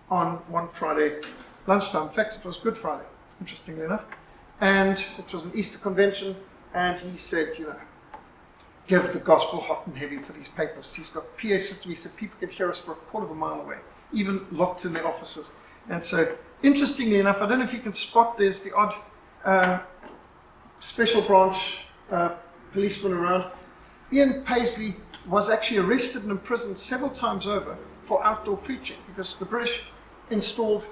on one Friday lunchtime. In fact, it was Good Friday, interestingly enough. And it was an Easter convention. And he said, you know, give the gospel hot and heavy for these papists. He's got a PA system. He said people could hear us for a quarter of a mile away, even locked in their offices. And so, interestingly enough, I don't know if you can spot, there's the odd special branch policeman around. Ian Paisley was actually arrested and imprisoned several times over for outdoor preaching because the British installed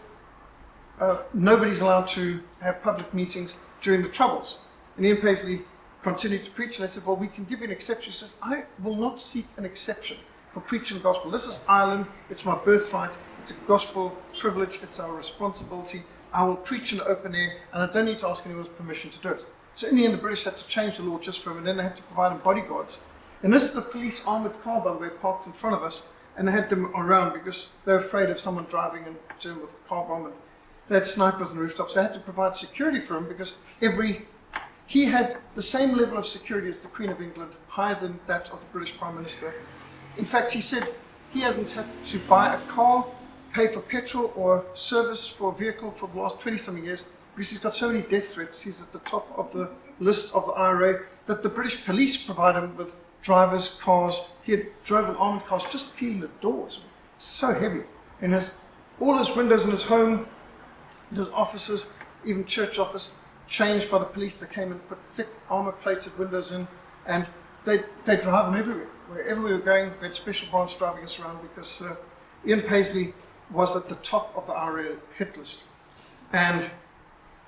nobody's allowed to have public meetings during the Troubles. And Ian Paisley continued to preach, and they said, well, we can give you an exception. He says, I will not seek an exception for preaching the gospel. This is Ireland, it's my birthright, it's a gospel privilege, it's our responsibility. I will preach in the open air, and I don't need to ask anyone's permission to do it. So in the end, the British had to change the law just for him, and then they had to provide him bodyguards. And this is the police armoured car, by the way, parked in front of us, and they had them around because they were afraid of someone driving in with a car bomb, and they had snipers on the rooftops. They had to provide security for him because he had the same level of security as the Queen of England, higher than that of the British Prime Minister. In fact, he said he hadn't had to buy a car, pay for petrol or service for a vehicle for the last 20-something years because he's got so many death threats. He's at the top of the list of the IRA that the British police provide him with drivers, cars. He had driven armoured cars, just feeling the doors. So heavy. And has all his windows in his home, his offices, even church office, changed by the police. They came and put thick armor-plated windows in, and they drive them everywhere. Wherever we were going, we had special branch driving us around because Ian Paisley was at the top of the IRA hit list. And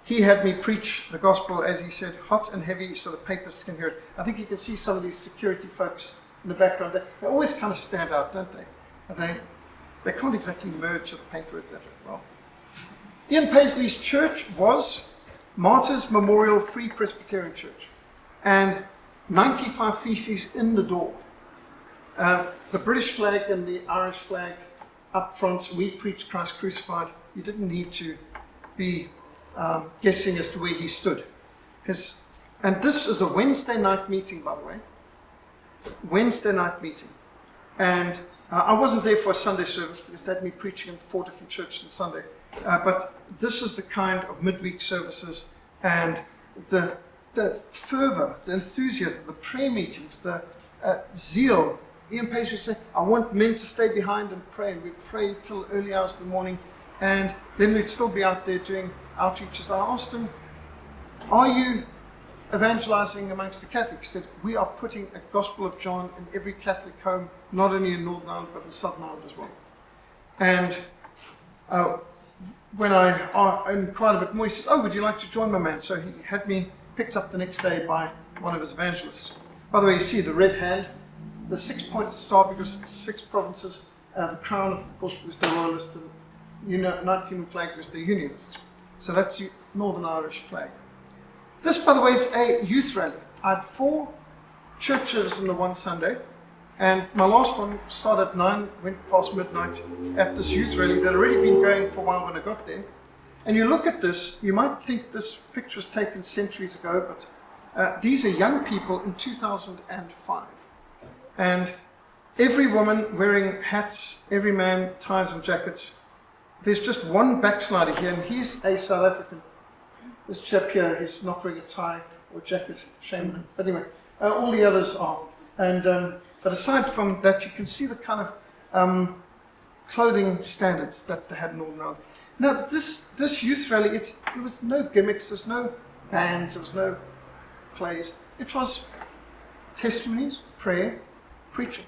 he had me preach the gospel, as he said, hot and heavy so the papists can hear it. I think you can see some of these security folks in the background. They always kind of stand out, don't they? And they can't exactly merge with the paintwork that well. Ian Paisley's church was Martyrs Memorial Free Presbyterian Church, and 95 theses in the door. The British flag and the Irish flag up front. We preached Christ crucified. You didn't need to be guessing as to where he stood. And this is a Wednesday night meeting, by the way. Wednesday night meeting. And I wasn't there for a Sunday service because they had me preaching in 4 different churches on Sunday. But this is the kind of midweek services and the fervor, the enthusiasm, the prayer meetings, the zeal. Ian Paisley would say, I want men to stay behind and pray. And we'd pray till early hours of the morning. And then we'd still be out there doing outreaches. I asked him, are you evangelizing amongst the Catholics? He said, we are putting a Gospel of John in every Catholic home, not only in Northern Ireland, but in Southern Ireland as well. And when I inquired a bit more, he said, oh, would you like to join my man? So he had me picked up the next day by one of his evangelists. By the way, you see the red hand, the 6-pointed star because 6 provinces, the crown, of course, because they're royalist, and United Kingdom flag was the Unionist. So that's the Northern Irish flag. This, by the way, is a youth rally. I had 4 churches on the one Sunday, and my last one started at 9, went past midnight at this youth rally that had already been going for a while when I got there. And you look at this, you might think this picture was taken centuries ago, but these are young people in 2005. And every woman wearing hats, every man ties and jackets. There's just one backslider here, and he's a South African. This chap here, he's not wearing a tie or jacket, shame on him. But anyway, all the others are. And but aside from that, you can see the kind of clothing standards that they had in Northern Ireland. Now, this youth rally, there was no gimmicks, there was no bands, there was no plays. It was testimonies, prayer, preaching,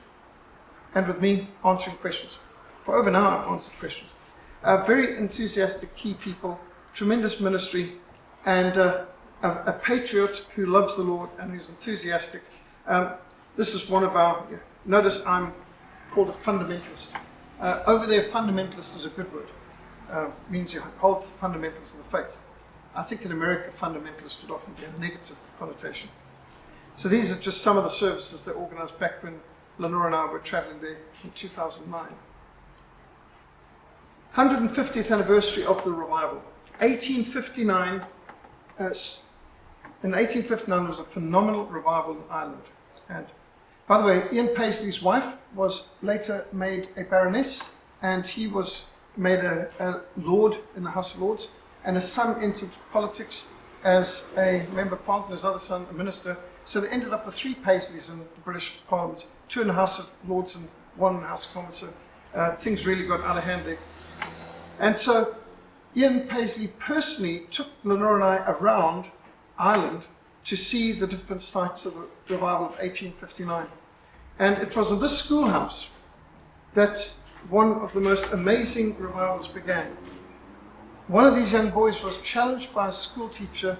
and with me answering questions. For over an hour, I answered questions. Very enthusiastic, key people, tremendous ministry, and a patriot who loves the Lord and who's enthusiastic. This is one of our, notice I'm called a fundamentalist. Over there, fundamentalist is a good word. Means you hold the fundamentals of the faith. I think in America, fundamentalist would often be a negative connotation. So these are just some of the services they organized back when Lenore and I were traveling there in 2009. 150th anniversary of the revival. 1859, in 1859 there was a phenomenal revival in Ireland. And by the way, Ian Paisley's wife was later made a baroness, and he was made a lord in the House of Lords, and his son entered politics as a member of Parliament, his other son a minister. So they ended up with 3 Paisleys in the British Parliament, 2 in the House of Lords and 1 in the House of Commons. So things really got out of hand there. And so Ian Paisley personally took Lenore and I around Ireland to see the different sites of the revival of 1859. And it was in this schoolhouse that one of the most amazing revivals began. One of these young boys was challenged by a school teacher,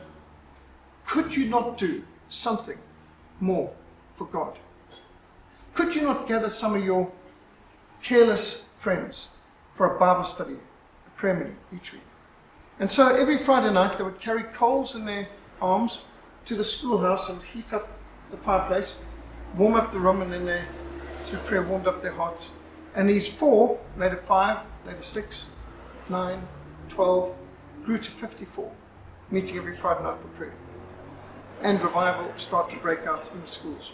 could you not do something more for God? Could you not gather some of your careless friends for a Bible study, a prayer meeting each week? And so every Friday night they would carry coals in their arms to the schoolhouse and heat up the fireplace, warm up the room, and then they, through prayer, warmed up their hearts. And these 4, later 5, later 6, 9, 12, grew to 54, meeting every Friday night for prayer. And revival started to break out in the schools.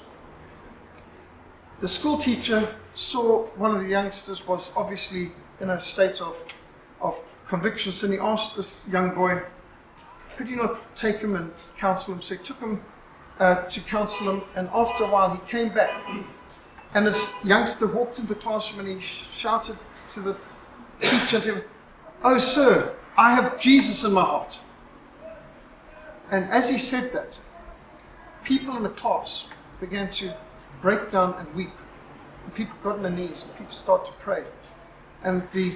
The school teacher saw one of the youngsters was obviously in a state of conviction, and he asked this young boy, could you not take him and counsel him? So he took him to counsel him, and after a while he came back. And this youngster walked into the classroom and he shouted to the teacher, oh sir, I have Jesus in my heart. And as he said that, people in the class began to break down and weep. And people got on their knees and people started to pray. And the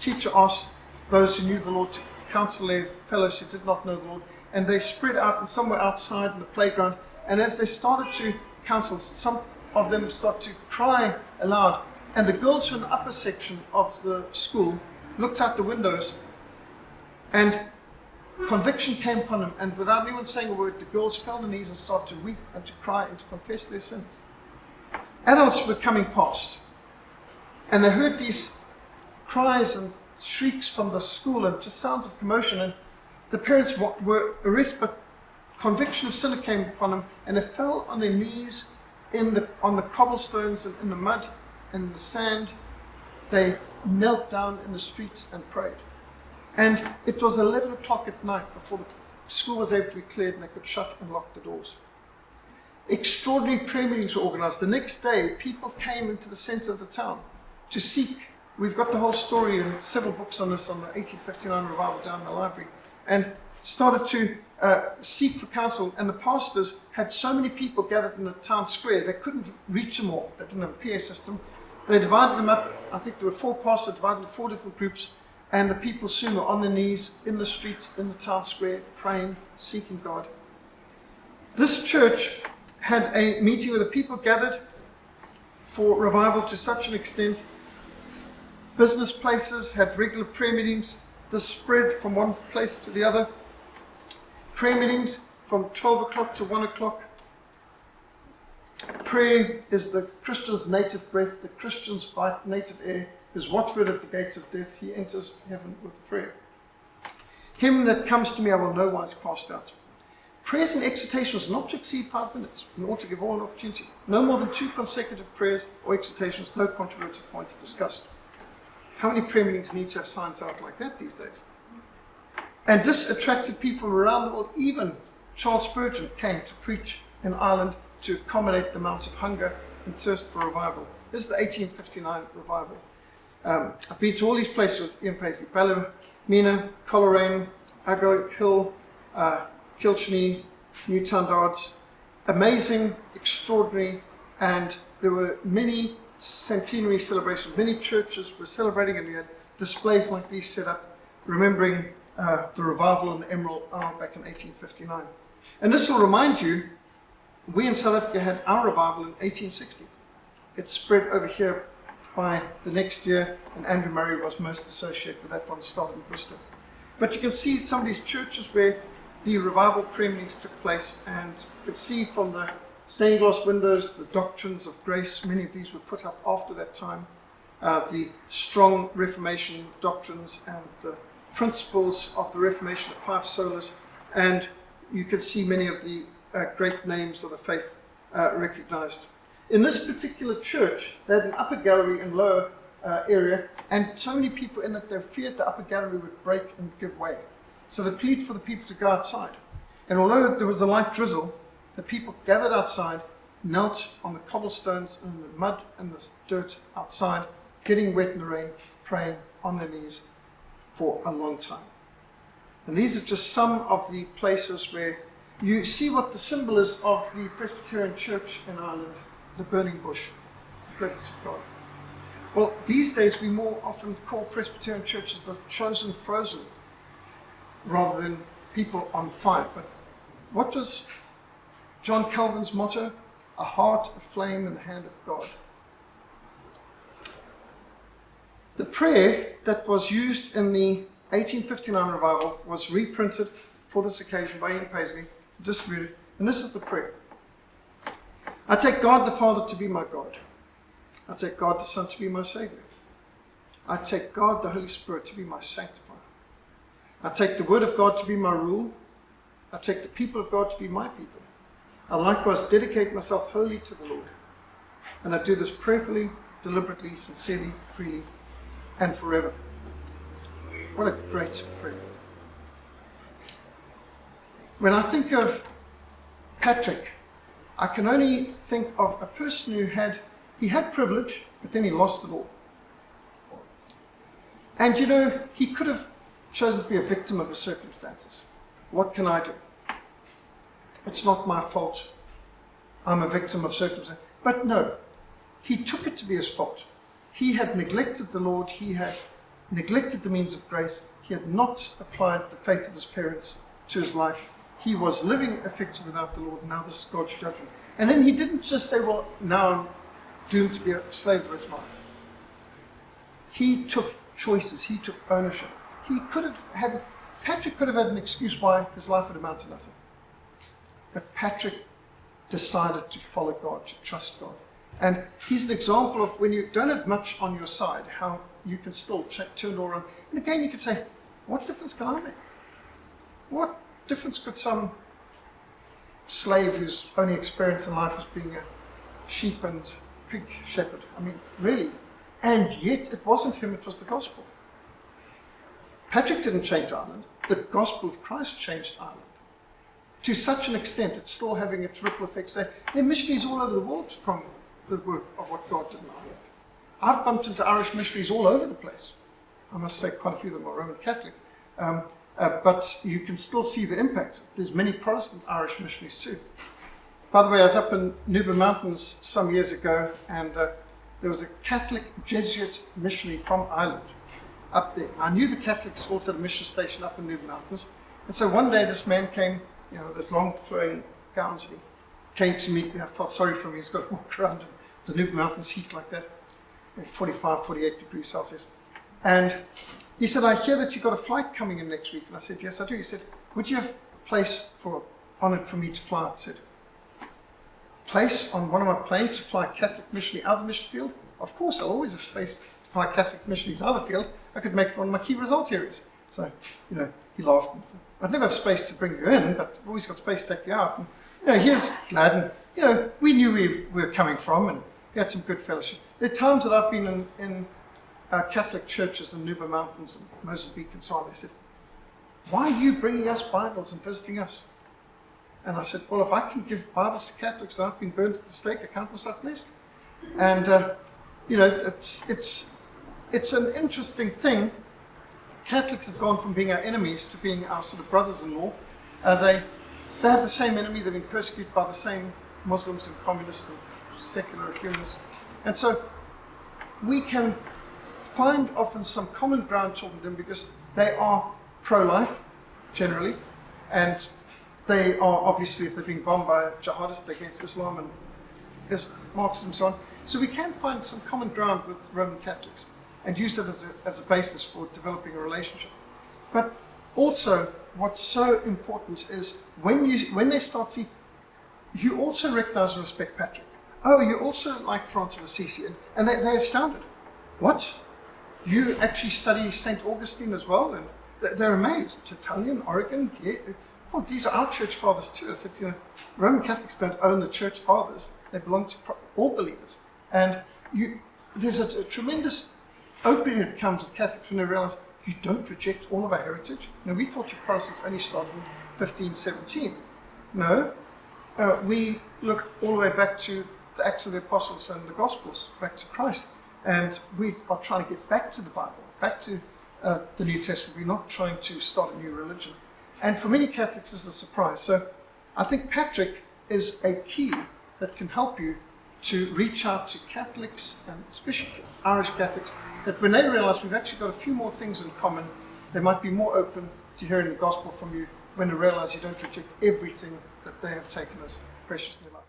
teacher asked those who knew the Lord to counsel their fellows who did not know the Lord. And they spread out and somewhere outside in the playground. And as they started to counsel, some of them started to cry aloud. And the girls from the upper section of the school looked out the windows, and conviction came upon them. And without anyone saying a word, the girls fell on their knees and started to weep and to cry and to confess their sins. Adults were coming past, and they heard these cries and shrieks from the school and just sounds of commotion. And the parents were arrested, but conviction of sin came upon them, and they fell on their knees on the cobblestones and in the mud and in the sand. They knelt down in the streets and prayed. And it was 11 o'clock at night before the school was able to be cleared and they could shut and lock the doors. Extraordinary prayer meetings were organized. The next day, people came into the center of the town to seek. We've got the whole story and several books on this, on the 1859 revival down in the library, and started to seek for counsel. And the pastors had so many people gathered in the town square, they couldn't reach them all. They didn't have a PA system. They divided them up. I think there were 4 pastors divided into 4 different groups, and the people soon were on their knees in the streets, in the town square, praying, seeking God. This church had a meeting where the people gathered for revival to such an extent Business places had regular prayer meetings. This spread from one place to the other. Prayer meetings from 12 o'clock to 1 o'clock. Prayer is the Christian's native breath. The Christian's native air. His watchword at the gates of death. He enters heaven with prayer. Him that comes to me I will no wise cast out. Prayers and exhortations not to exceed 5 minutes, in order to give all an opportunity. No more than 2 consecutive prayers or exhortations, no controversial points discussed. How many prayer meetings need to have signs out like that these days? And this attracted people from around the world. Even Charles Spurgeon came to preach in Ireland to accommodate the amount of hunger and thirst for revival. This is the 1859 revival. I've been to all these places with Ian Paisley. Ballymena, Coleraine, Aggo Hill, Kilchney, Newtown Dodds. Amazing, extraordinary, and there were many centenary celebrations. Many churches were celebrating, and we had displays like these set up, remembering the revival in the Emerald Isle back in 1859. And this will remind you, we in South Africa had our revival in 1860. It spread over here by the next year, and Andrew Murray was most associated with that one, started in Bristol. But you can see some of these churches where the revival prayer meetings took place, and you can see from the stained glass windows the doctrines of grace. Many of these were put up after that time. The strong Reformation doctrines and the principles of the Reformation of 5 solas, and you can see many of the great names of the faith recognized. In this particular church, they had an upper gallery and lower area, and so many people in it, they feared the upper gallery would break and give way. So they pleaded for the people to go outside. And although there was a light drizzle, the people gathered outside, knelt on the cobblestones and the mud and the dirt outside, getting wet in the rain, praying on their knees for a long time. And these are just some of the places where you see what the symbol is of the Presbyterian Church in Ireland, the burning bush, the presence of God. Well, these days we more often call Presbyterian churches the chosen frozen rather than people on fire. But what was John Calvin's motto? A heart aflame in the hand of God. The prayer that was used in the 1859 revival was reprinted for this occasion by Ian Paisley, distributed, and this is the prayer. I take God the Father to be my God. I take God the Son to be my Savior. I take God the Holy Spirit to be my sanctifier. I take the Word of God to be my rule. I take the people of God to be my people. I likewise dedicate myself wholly to the Lord. And I do this prayerfully, deliberately, sincerely, freely, and forever. What a great prayer. When I think of Patrick, I can only think of a person who had privilege, but then he lost it all. And you know, he could have chosen to be a victim of his circumstances. What can I do? It's not my fault. I'm a victim of circumstance. But no, he took it to be his fault. He had neglected the Lord. He had neglected the means of grace. He had not applied the faith of his parents to his life. He was living effectively without the Lord. Now this is God's judgment. And then he didn't just say, well, now I'm doomed to be a slave of his life. He took choices. He took ownership. Patrick could have had an excuse why his life would amount to nothing. But Patrick decided to follow God, to trust God. And he's an example of when you don't have much on your side, how you can still turn it all around. And again, you can say, what difference can I make? What difference could some slave whose only experience in life was being a sheep and pig shepherd? I mean, really? And yet, it wasn't him, it was the gospel. Patrick didn't change Ireland. The gospel of Christ changed Ireland. To such an extent, it's still having its ripple effects there. There are missionaries all over the world from the work of what God did in Ireland. I've bumped into Irish missionaries all over the place. I must say quite a few of them are Roman Catholics. But you can still see the impact. There's many Protestant Irish missionaries too. By the way, I was up in Nuba Mountains some years ago, and there was a Catholic Jesuit missionary from Ireland up there. I knew the Catholics also had a mission station up in Nuba Mountains. And so one day this man came, you know, this long flowing gowns, he came to meet me. I felt sorry for him. He's got to walk around the Nuba Mountains heat like that, 45, 48 degrees Celsius. And he said, I hear that you've got a flight coming in next week. And I said, yes, I do. He said, would you have a place on it for me to fly? I said, place on one of my planes to fly Catholic missionary out of the mission field? Of course, I'll always have space to fly Catholic missionaries out of the field. I could make it one of my key results areas. So, he laughed. I'd never have space to bring you in, but I've always got space to take you out. And, here's glad. And, we knew we were coming from, and we had some good fellowship. There are times that I've been in Catholic churches in Nuba Mountains and Mozambique and so on. They said, why are you bringing us Bibles and visiting us? And I said, well, if I can give Bibles to Catholics without being burned at the stake, I count myself blessed. And, it's an interesting thing. Catholics have gone from being our enemies to being our sort of brothers-in-law. They have the same enemy. They've been persecuted by the same Muslims and communists and secular humanists. And so we can find often some common ground talking to them because they are pro-life, generally, and they are obviously, if they're being bombed by jihadists against Islam and Marxism and so on. So we can find some common ground with Roman Catholics and use it as a basis for developing a relationship. But also, what's so important is when they start seeing, you also recognize and respect Patrick. Oh, you also like Francis of Assisi, and they're astounded. What? You actually study St. Augustine as well? And they're amazed. Tertullian, Origen, yeah. Well, these are our church fathers too. I said, Roman Catholics don't own the church fathers. They belong to all believers. And there's a tremendous opening that comes with Catholics when they realize you don't reject all of our heritage. We thought you Protestants only started in 1517. No, we look all the way back to the Acts of the Apostles and the Gospels, back to Christ. And we are trying to get back to the Bible, back to the New Testament. We're not trying to start a new religion. And for many Catholics, this is a surprise. So I think Patrick is a key that can help you to reach out to Catholics, and especially Irish Catholics, that when they realize we've actually got a few more things in common, they might be more open to hearing the gospel from you when they realize you don't reject everything that they have taken as precious in their life.